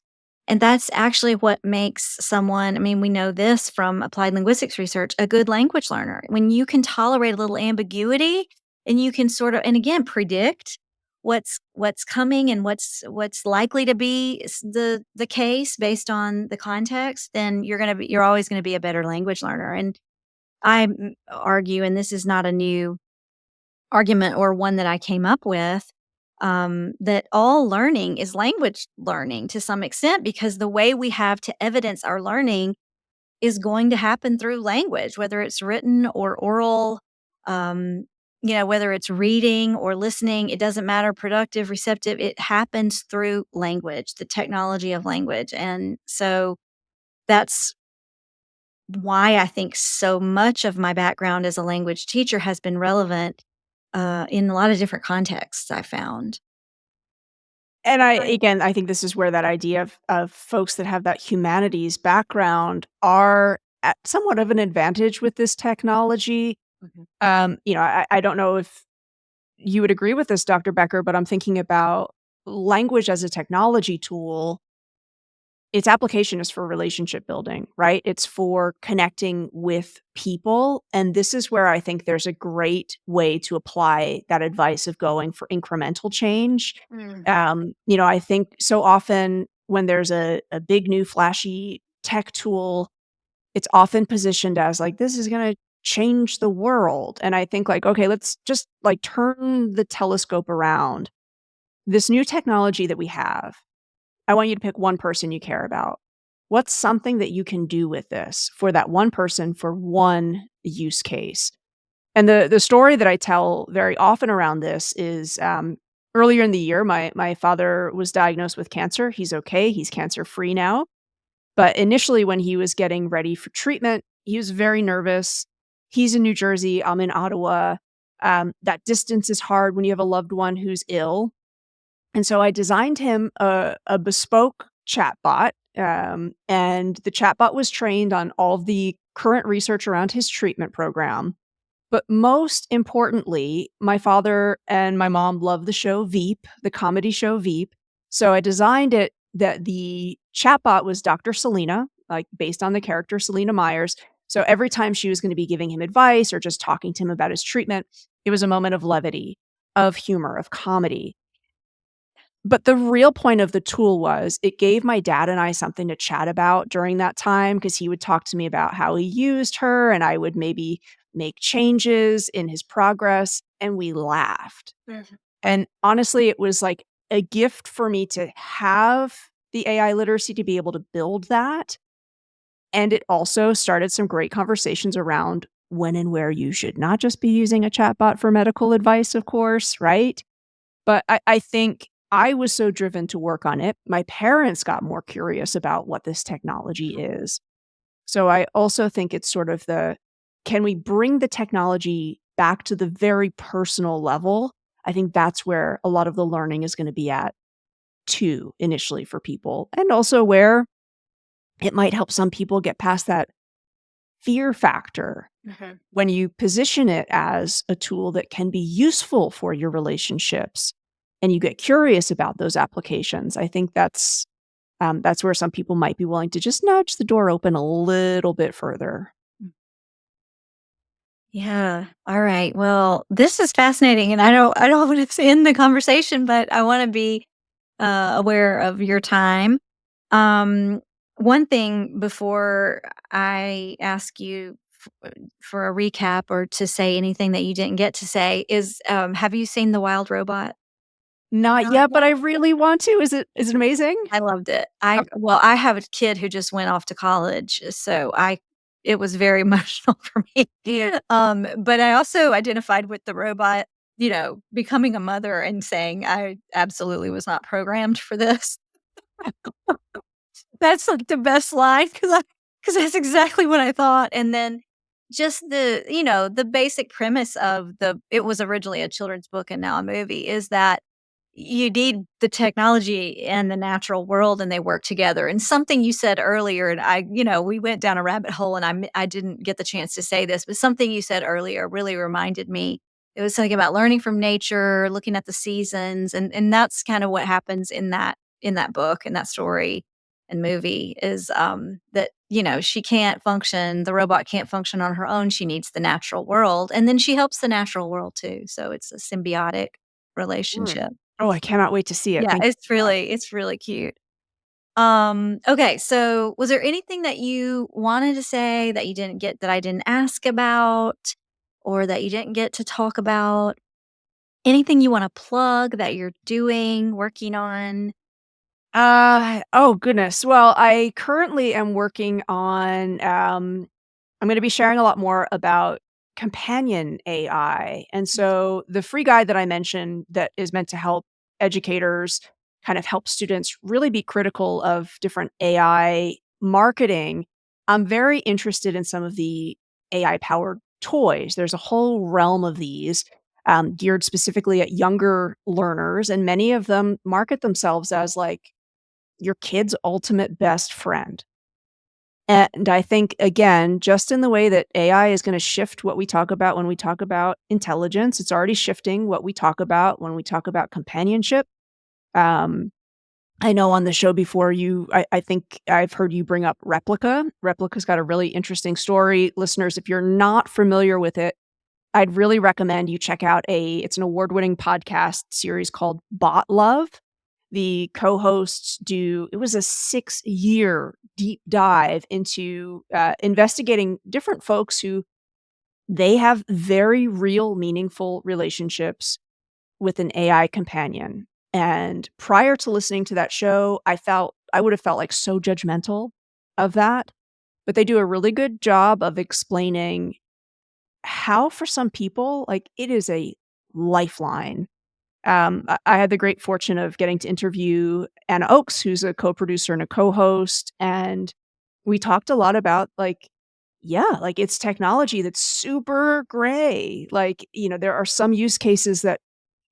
And that's actually what makes someone, I mean, we know this from applied linguistics research, a good language learner. When you can tolerate a little ambiguity and you can sort of, and again, predict what's coming and what's likely to be the case based on the context, then you're always going to be a better language learner. And I argue, and this is not a new argument or one that I came up with, that all learning is language learning to some extent because the way we have to evidence our learning is going to happen through language, whether it's written or oral, whether it's reading or listening, it doesn't matter, productive, receptive, it happens through language, the technology of language. And so that's why I think so much of my background as a language teacher has been relevant in a lot of different contexts I found. And I think this is where that idea of folks that have that humanities background are at somewhat of an advantage with this technology. Mhm. I don't know if you would agree with this, Dr. Becker, but I'm thinking about language as a technology tool. Its application is for relationship building, right? It's for connecting with people. And this is where I think there's a great way to apply that advice of going for incremental change. Mm. I think so often when there's a big new flashy tech tool, it's often positioned as like, this is going to change the world. And I think like, okay, let's just like turn the telescope around. This new technology that we have, I want you to pick one person you care about. What's something that you can do with this for that one person for one use case? And the story that I tell very often around this is earlier in the year, my father was diagnosed with cancer. He's okay. He's cancer free now. But initially, when he was getting ready for treatment, he was very nervous. He's in New Jersey. I'm in Ottawa. That distance is hard when you have a loved one who's ill. And so I designed him a bespoke chatbot, and the chatbot was trained on all of the current research around his treatment program. But most importantly, my father and my mom love the show Veep, the comedy show Veep. So I designed it that the chatbot was Dr. Selena, like based on the character Selena Myers. So every time she was going to be giving him advice or just talking to him about his treatment, it was a moment of levity, of humor, of comedy. But the real point of the tool was it gave my dad and I something to chat about during that time because he would talk to me about how he used her and I would maybe make changes in his progress, and we laughed. Mhm. And honestly, it was like a gift for me to have the AI literacy to be able to build that. And it also started some great conversations around when and where you should not just be using a chatbot for medical advice, of course, right? But I think I was so driven to work on it. My parents got more curious about what this technology is. So I also think it's sort of can we bring the technology back to the very personal level? I think that's where a lot of the learning is going to be at too, initially for people. And also where it might help some people get past that fear factor Mhm. when you position it as a tool that can be useful for your relationships and you get curious about those applications. I think that's where some people might be willing to just nudge the door open a little bit further. Yeah. All right. Well, this is fascinating, and I don't want to end the conversation, but I want to be aware of your time. Um, One thing before I ask you for a recap or to say anything that you didn't get to say is, have you seen The Wild Robot? Not Not yet, but yet. I really want to. Is it amazing? I loved it. Okay. I have a kid who just went off to college, so I it was very emotional for me. Yeah. But I also identified with the robot, becoming a mother and saying, "I absolutely was not programmed for this." That's, like, the best line because that's exactly what I thought, and then just the basic premise of it was originally a children's book and now a movie, is that you need the technology and the natural world, and they work together, and something you said earlier, and we went down a rabbit hole, and I didn't get the chance to say this, but something you said earlier really reminded me. It was something about learning from nature, looking at the seasons, and that's kinda what happens in that book, in that story and movie is, that, she can't function the robot can't function on her own, she needs the natural world, and then she helps the natural world too, so it's a symbiotic Mm. relationship. Oh, I cannot wait to see it. Yeah, Thank it's you so much. really cute. Okay, so was there anything that you wanted to say that you didn't get that I didn't ask about, or that you didn't get to talk about? Anything you wanna plug that you're doing, working on? Oh goodness. Well, I currently am working on I'm going to be sharing a lot more about companion AI. And so the free guide that I mentioned that is meant to help educators kind of help students really be critical of different AI marketing. I'm very interested in some of the AI powered toys. There's a whole realm of these geared specifically at younger learners, and many of them market themselves as like your kid's ultimate best friend. And I think, again, just in the way that AI is going to shift what we talk about when we talk about intelligence, it's already shifting what we talk about when we talk about companionship. Um, I know on the show before I think I've heard you bring up Replica. Replica's got a really interesting story. Listeners, if you're not familiar with it, I'd really recommend you check out it's an award-winning podcast series called Bot Love. The co-hosts it was a 6-year deep dive into investigating different folks who they have very real, meaningful relationships with an AI companion. And prior to listening to that show, I would have felt like so judgmental of that. But they do a really good job of explaining how, for some people, like it is a lifeline. I had the great fortune of getting to interview Anna Oakes, who's a co-producer and a co-host, and we talked a lot about like it's technology that's super gray. Like, there are some use cases that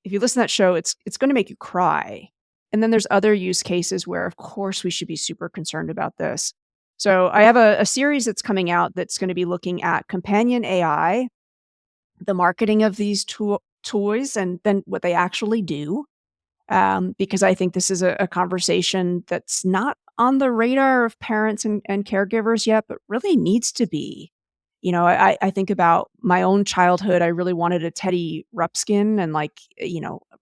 if you listen to that show, it's going to make you cry. And then there's other use cases where, of course, we should be super concerned about this. So I have a series that's coming out that's going to be looking at companion AI, the marketing of these toys, and then what they actually do. Because I think this is a conversation that's not on the radar of parents and caregivers yet, but really needs to be. I think about my own childhood. I really wanted a Teddy Ruxpin and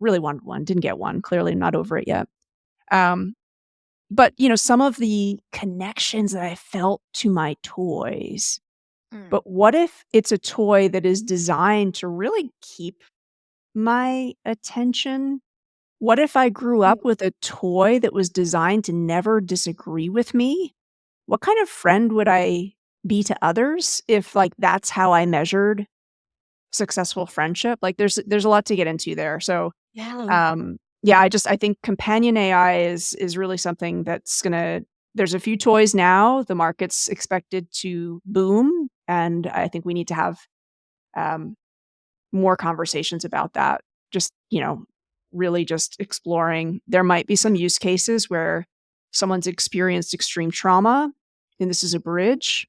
really wanted one, didn't get one, clearly not over it yet. Um, but, some of the connections that I felt to my toys, Mm. but what if it's a toy that is designed to really keep my attention? What if I grew Mm. up with a toy that was designed to never disagree with me? What kind of friend would I be to others if that's how I measured successful friendship? Like there's a lot to get into there. So Yeah. yeah, I think companion AI is really something that's gonna there's a few toys now. The market's expected to boom, and I think we need to have um more conversations about that. Just, really just exploring. There might be some use cases where someone's experienced extreme trauma and this is a bridge,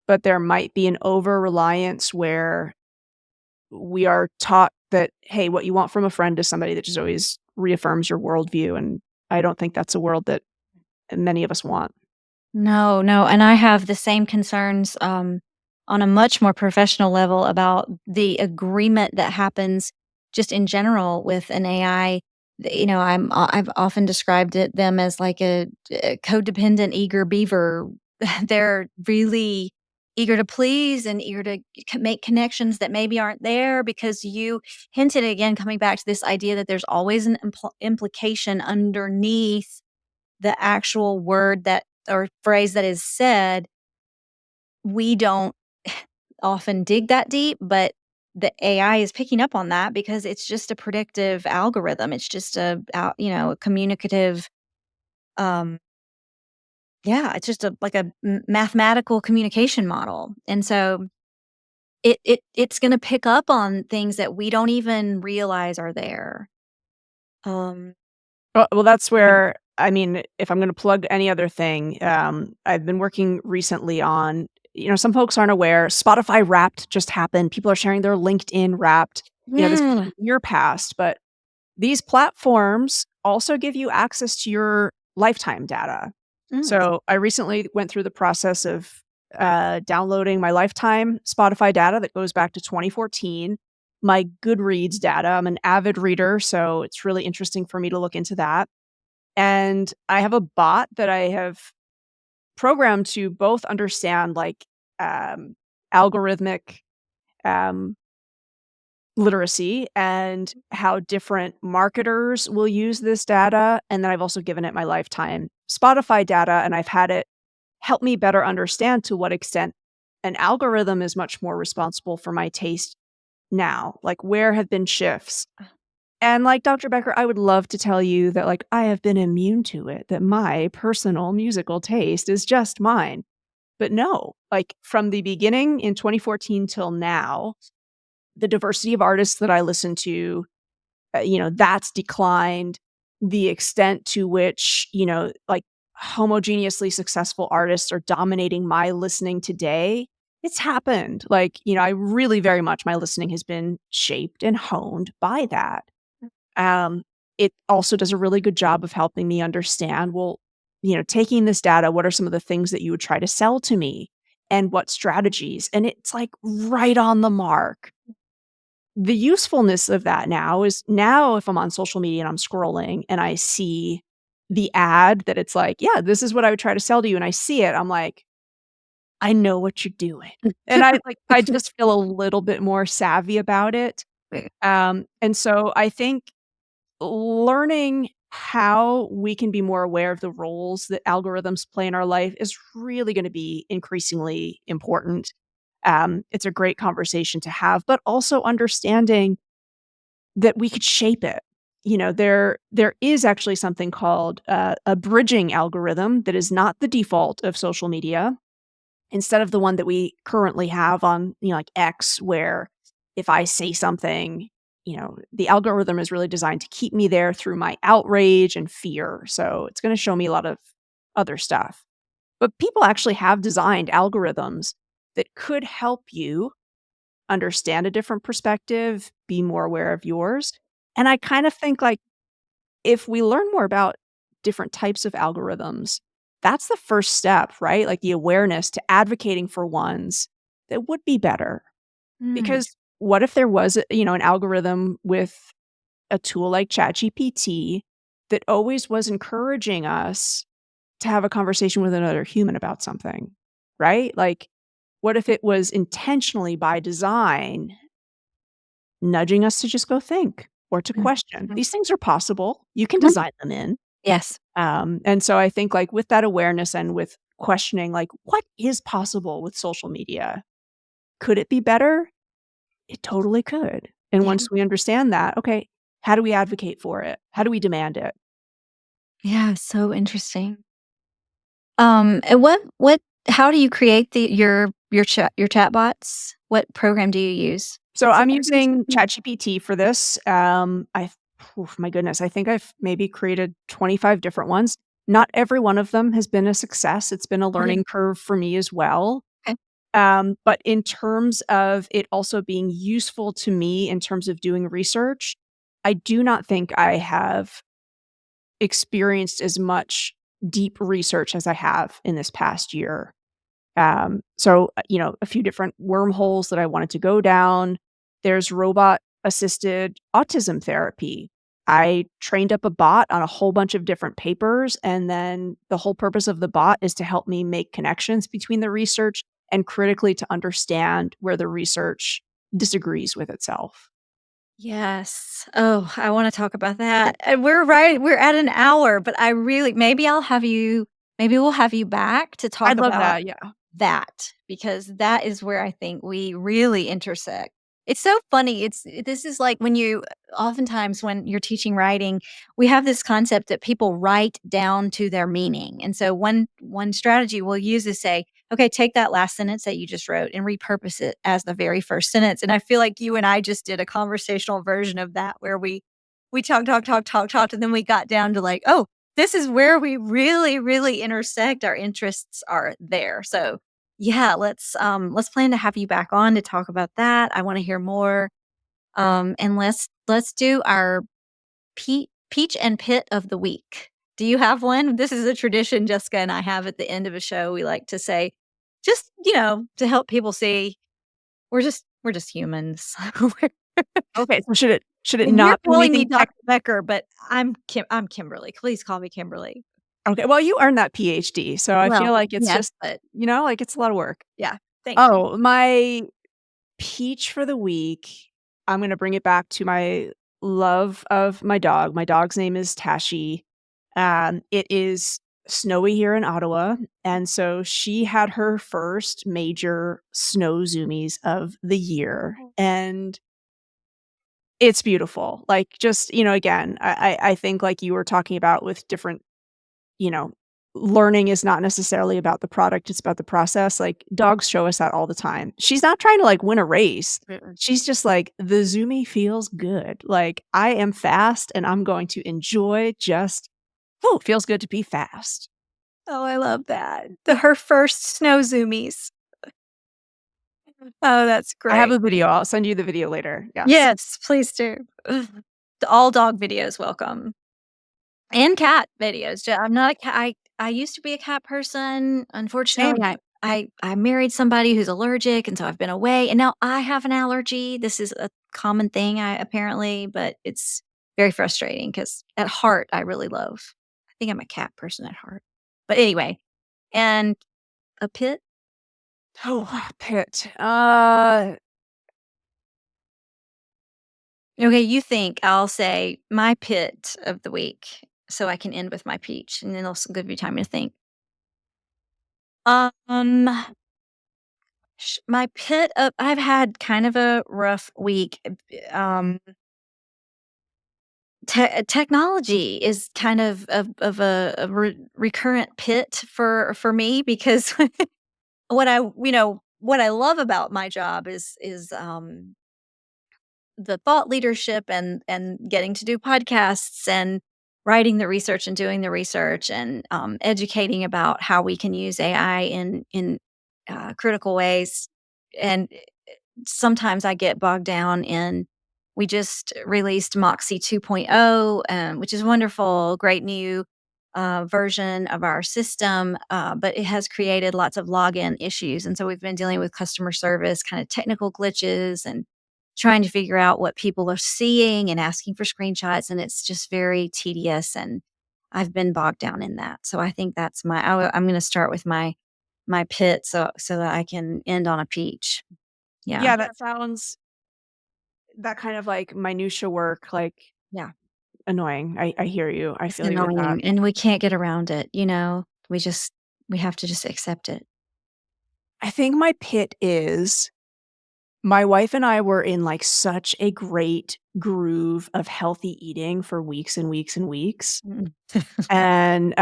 but there might be an over reliance where we are taught that, hey, what you want from a friend is somebody that just always reaffirms your worldview. And I don't think that's a world that many of us want. No, no, and I have the same concerns, on a much more professional level about the agreement that happens just in general with an AI. I've often described them as like a codependent, eager beaver. They're really eager to please and eager to make connections that maybe aren't there because you hinted again, coming back to this idea that there's always an implication underneath the actual word that or phrase that is said. We don't often dig that deep, but the AI is picking up on that because it's just a predictive algorithm. It's just a communicative, um, yeah, it's just a mathematical communication model. And so it's gonna pick up on things that we don't even realize are there. Um, Well, that's where I mean, if I'm gonna plug any other thing, I've been working recently on some folks aren't aware, Spotify Wrapped just happened. People are sharing their LinkedIn Wrapped. This was yeah. a year past, but these platforms also give you access to your lifetime data. Mm. So, I recently went through the process of, downloading my lifetime Spotify data that goes back to 2014, my Goodreads data. I'm an avid reader, so it's really interesting for me to look into that. And I have a bot that I have programmed to both understand um, algorithmic um, literacy and how different marketers will use this data. And then I've also given it my lifetime Spotify data, and I've had it help me better understand to what extent an algorithm is much more responsible for my taste now. Like, where have been shifts? And like Dr. Becker, I would love to tell you that I have been immune to it, that my personal musical taste is just mine. But no, from the beginning in 2014 till now, the diversity of artists that I listen to, that's declined. The extent to which, homogeneously successful artists are dominating my listening today, it's happened. Like, I really very much my listening has been shaped and honed by that. Um, it also does a really good job of helping me understand, well, taking this data, what are some of the things that you would try to sell to me and what strategies? And it's like right on the mark. The usefulness of that now is now if I'm on social media and I'm scrolling and I see the ad that it's like, yeah, this is what I would try to sell to you. And I see it, I'm like, I know what you're doing. And I just feel a little bit more savvy about it. And so I think learning how we can be more aware of the roles that algorithms play in our life is really going to be increasingly important. It's a great conversation to have, but also understanding that we could shape it. There is actually something called a bridging algorithm that is not the default of social media. Instead of the one that we currently have on, like X, where if I say something, the algorithm is really designed to keep me there through my outrage and fear. So it's going to show me a lot of other stuff. But people actually have designed algorithms that could help you understand a different perspective, be more aware of yours. And I kind of think like if we learn more about different types of algorithms, that's the first step, right? Like the awareness to advocating for ones that would be better. Mm, Because what if there was, an algorithm with a tool like ChatGPT that always was encouraging us to have a conversation with another human about something, right? Like, what if it was intentionally by design nudging us to just go think or to mm, question? mm, These things are possible. You can mhm. design them in. Yes. And so I think like with that awareness and with questioning, like what is possible with social media? Could it be better? It totally could. And Yeah. once we understand that, okay, how do we advocate for it? How do we demand it? Yeah, so interesting. And what how do you create your chatbots? What program do you use? So What's the I'm programs? using ChatGPT for this. My goodness, I think I've maybe created 25 different ones. Not every one of them has been a success. It's been a Okay, learning curve for me as well. okay. But in terms of it also being useful to me in terms of doing research, I do not think I have experienced as much deep research as I have in this past year. A few different wormholes that I wanted to go down. There's robot assisted autism therapy. I trained up a bot on a whole bunch of different papers. And then the whole purpose of the bot is to help me make connections between the research and critically to understand where the research disagrees with itself. Yes. Oh, I wanna talk about that. And we're at an hour, but I really maybe we'll have you back to talk I'd love about that. Yeah. that, because that is where I think we really intersect. It's so funny. This is like when you oftentimes when you're teaching writing, we have this concept that people write down to their meaning. And so one strategy we'll use is say, okay, take that last sentence that you just wrote and repurpose it as the very first sentence. And I feel like you and I just did a conversational version of that where we talked, and then we got down to like, oh, this is where we really, really intersect. Our interests are there. So yeah, let's plan to have you back on to talk about that. I want to hear more. And let's do our peach and pit of the week. Do you have one? This is a tradition Jessica and I have at the end of a show. We like to say, just to help people see we're just humans. Okay. So should it And you're not be calling me anything Dr. Becker, but I'm Kimberly. Please call me Kimberly. Okay, well, you earned that PhD, so I feel Well, like it's yes, just, but like, it's a lot of work. yeah. Thank you. Oh, my peach for the week, I'm gonna bring it back to my love of my dog. My dog's name is Tashi. It is snowy here in Ottawa, and so she had her first major snow zoomies of the year, and it's beautiful. Like, just, again, I think like you were talking about with different you know, learning is not necessarily about the product, it's about the process. Like, dogs show us that all the time. She's not trying to, like, win a race. Mm-mm. She's just like, "The Zoomy feels good. Like, I am fast, and I'm going to enjoy just oh, it feels good to be fast." Oh, I love that. Her first snow zoomies. Oh, that's I have great. a video. I'll send you the video later. Yes. Yes, please do. Ugh. All dog videos welcome. And cat videos. I'm not a cat. I used to be a cat person. Unfortunately, Same. I married somebody who's allergic, and so I've been away, and now I have an allergy. This is a common thing, I apparently, but it's very frustrating because at heart, I really love I think I'm a cat person at heart. But anyway, and a pit? Oh, pit. Okay, you think I'll say my pit of the week so I can end with my peach, and then it'll give you time to think. Um my pit of I've had kind of a rough week. Technology is kind of a recurrent pit for me because what I love about my job is the thought leadership and getting to do podcasts and writing the research and doing the research and educating about how we can use AI in critical ways. And sometimes I get bogged down in we just released Moxie 2.0, which is wonderful, great new version of our system, but it has created lots of login issues. And so we've been dealing with customer service, kind of technical glitches and trying to figure out what people are seeing and asking for screenshots. And it's just very tedious. And I've been bogged down in that. So I think that's I'm going to start with my pit so that I can end on a peach. Yeah. Yeah, that sounds that kind of like minutia work, like Yeah. annoying. I hear you. I It's feel you with that. annoying, and we can't get around it, you know? We have to just accept it. I think my pit is my wife and I were in like such a great groove of healthy eating for weeks and weeks and weeks. Mm. And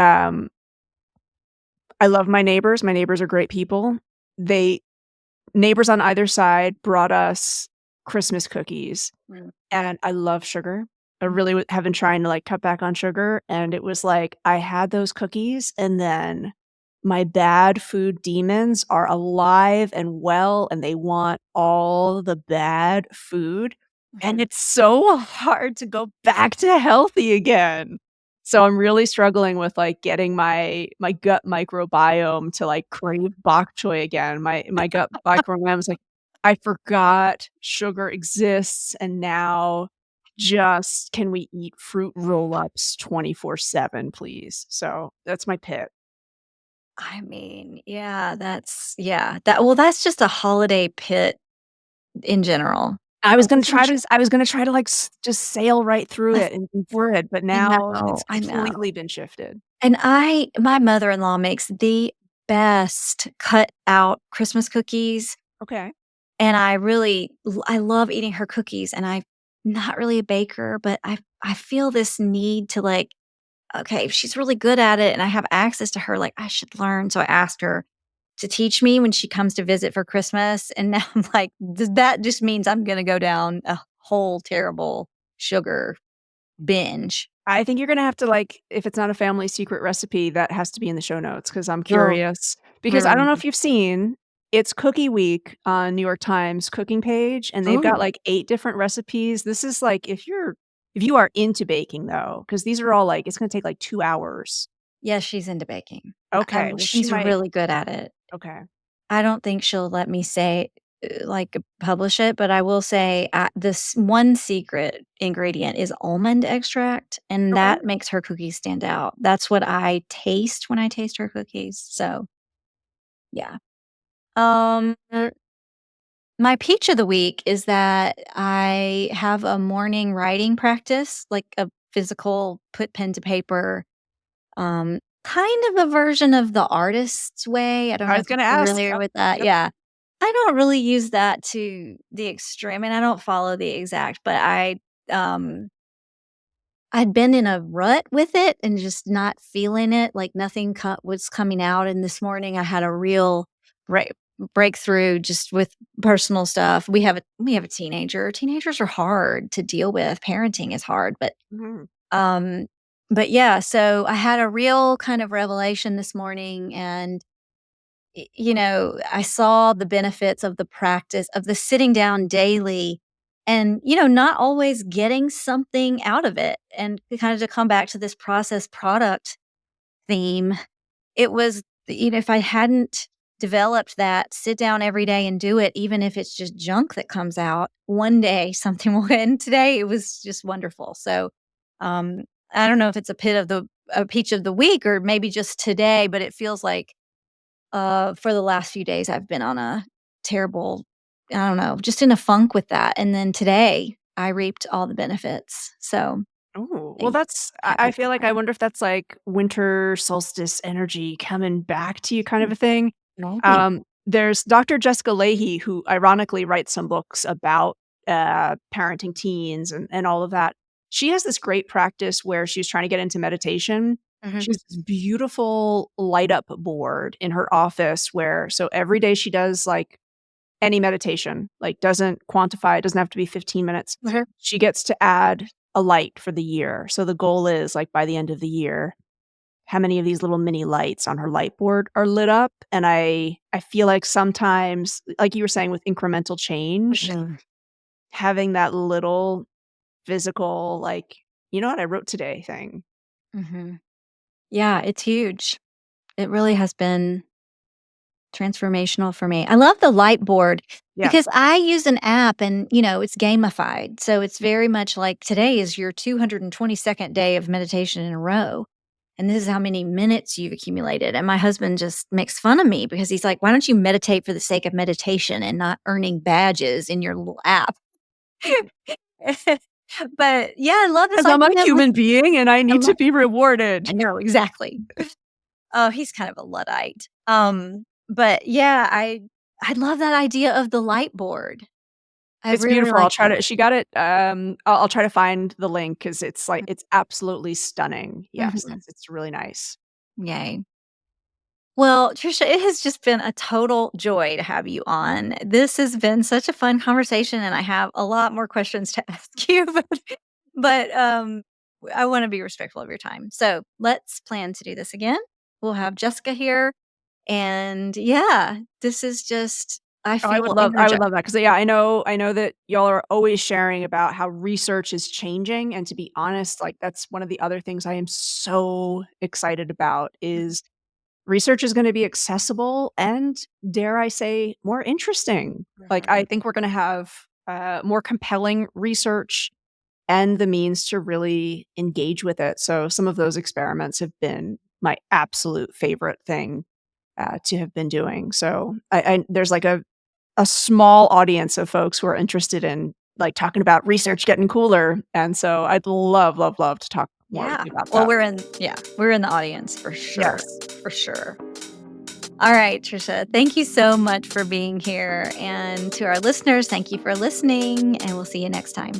I love my neighbors. My neighbors are great people. They neighbors on either side brought us Christmas cookies, Mm. and I love sugar. I really have been trying to, like, cut back on sugar, and it was like, I had those cookies, and then my bad food demons are alive and well, and they want all the bad food, and Mhm. it's so hard to go back to healthy again. So I'm really struggling with, like, getting my gut microbiome to, like, crave bok choy again. My gut microbiome is like, "I forgot sugar exists, and now just can we eat fruit roll-ups 24/7, please?" So, that's my pit. I mean, yeah, that's just a holiday pit in general. I was gonna try to, like, just sail right through it and endure it, but I now it's know, I know. completely been shifted. And my mother-in-law makes the best cut out Christmas cookies, Okay. and I love eating her cookies, and I'm not really a baker, but I feel this need to, like, okay, if she's really good at it and I have access to her, like, I should learn. So I asked her to teach me when she comes to visit for Christmas. And now I'm like, that just means I'm going to go down a whole terrible sugar binge. I think you're gonna have to, like if it's not a family secret recipe, that has to be in the show notes because 'cause I'm Oh, curious. Because I don't really? know if you've seen, it's Cookie Week on New York Times cooking page, and they've got, Oh, like, 8 different recipes. This is, like, if you are into baking, though, because these are all, like it's gonna take, like, 2 hours. yeah, she's into baking. Okay, well, she She's might really good at it. okay, I don't think she'll let me say, like, publish it, but I will say, this one secret ingredient is almond extract, and okay. that makes her cookies stand out. That's what I taste when I taste her cookies, so, yeah. Um, my peach of the week is that I have a morning writing practice, like a physical put pen to paper, kind of a version of the artist's way. I don't I know was if you're gonna ask. familiar Yep, with that. yep. Yeah. I don't really use that to the extreme, and I don't follow the exact, but um I'd been in a rut with it and just not feeling it, like nothing was coming out, and this morning I had a real break breakthrough just with personal stuff. We have a teenager. Teenagers are hard to deal with. Parenting is hard, but Mhm. um But yeah, so I had a real kind of revelation this morning, and I saw the benefits of the practice of the sitting down daily and, not always getting something out of it. And to come back to this process product theme, it was, if I hadn't developed that sit down every day and do it, even if it's just junk that comes out, one day something will, and today it was just wonderful. So, um, I don't know if it's a peach of the week or maybe just today, but it feels like for the last few days, I've been on a terrible, I don't know, just in a funk with that. And then today, I reaped all the benefits. So Oh, well, I'm that's I happy feel for like I that. wonder if that's like winter solstice energy coming back to you kind of a thing. Maybe. There's Dr. Jessica Lahey, who ironically writes some books about, parenting teens and all of that. She has this great practice where she's trying to get into meditation. Mhm. She has this beautiful light up board in her office where so every day she does, like, any meditation, like, doesn't quantify, it doesn't have to be 15 minutes. Mhm. She gets to add a light for the year. So the goal is, like, by the end of the year, how many of these little mini lights on her light board are lit up, and I feel like sometimes, like you were saying with incremental change, Mhm. having that little physical, like, "You know what I wrote today?" thing. Mhm. Yeah, it's huge. It really has been transformational for me. I love the light board Yeah. because I use an app and, it's gamified. So it's very much like today is your 222nd day of meditation in a row. And this is how many minutes you've accumulated. And my husband just makes fun of me because he's like, why don't you meditate for the sake of meditation and not earning badges in your little app? But yeah, I love this 'Cause I'm a idea of like, human being and I I need to love, be I rewarded. know exactly. Oh, he's kind of a Luddite. But yeah, I love that idea of the light board. I It's really beautiful. like I'll try it. to she got it, I'll try to find the link because it's, like it's absolutely stunning. Yes, Mhm. it's really nice. Yay. Well, Trisha, it has just been a total joy to have you on. This has been such a fun conversation, and I have a lot more questions to ask you, but I want to be respectful of your time. So let's plan to do this again. We'll have Jessica here, and yeah, this is just I Oh, feel I energized. would love that because yeah, I know that y'all are always sharing about how research is changing, and to be honest, like, that's one of the other things I am so excited about is research is gonna be accessible and, dare I say, more interesting. Like, I Mhm. think we're gonna have, more compelling research and the means to really engage with it. So some of those experiments have been my absolute favorite thing, to have been doing. So I there's like a small audience of folks who are interested in, like, talking about research getting cooler, and so I'd love, love, love to talk more with Yeah. you about Well, that. we're in the audience for sure. Yes. For sure. All right, Trisha, thank you so much for being here. And to our listeners, thank you for listening, and we'll see you next time.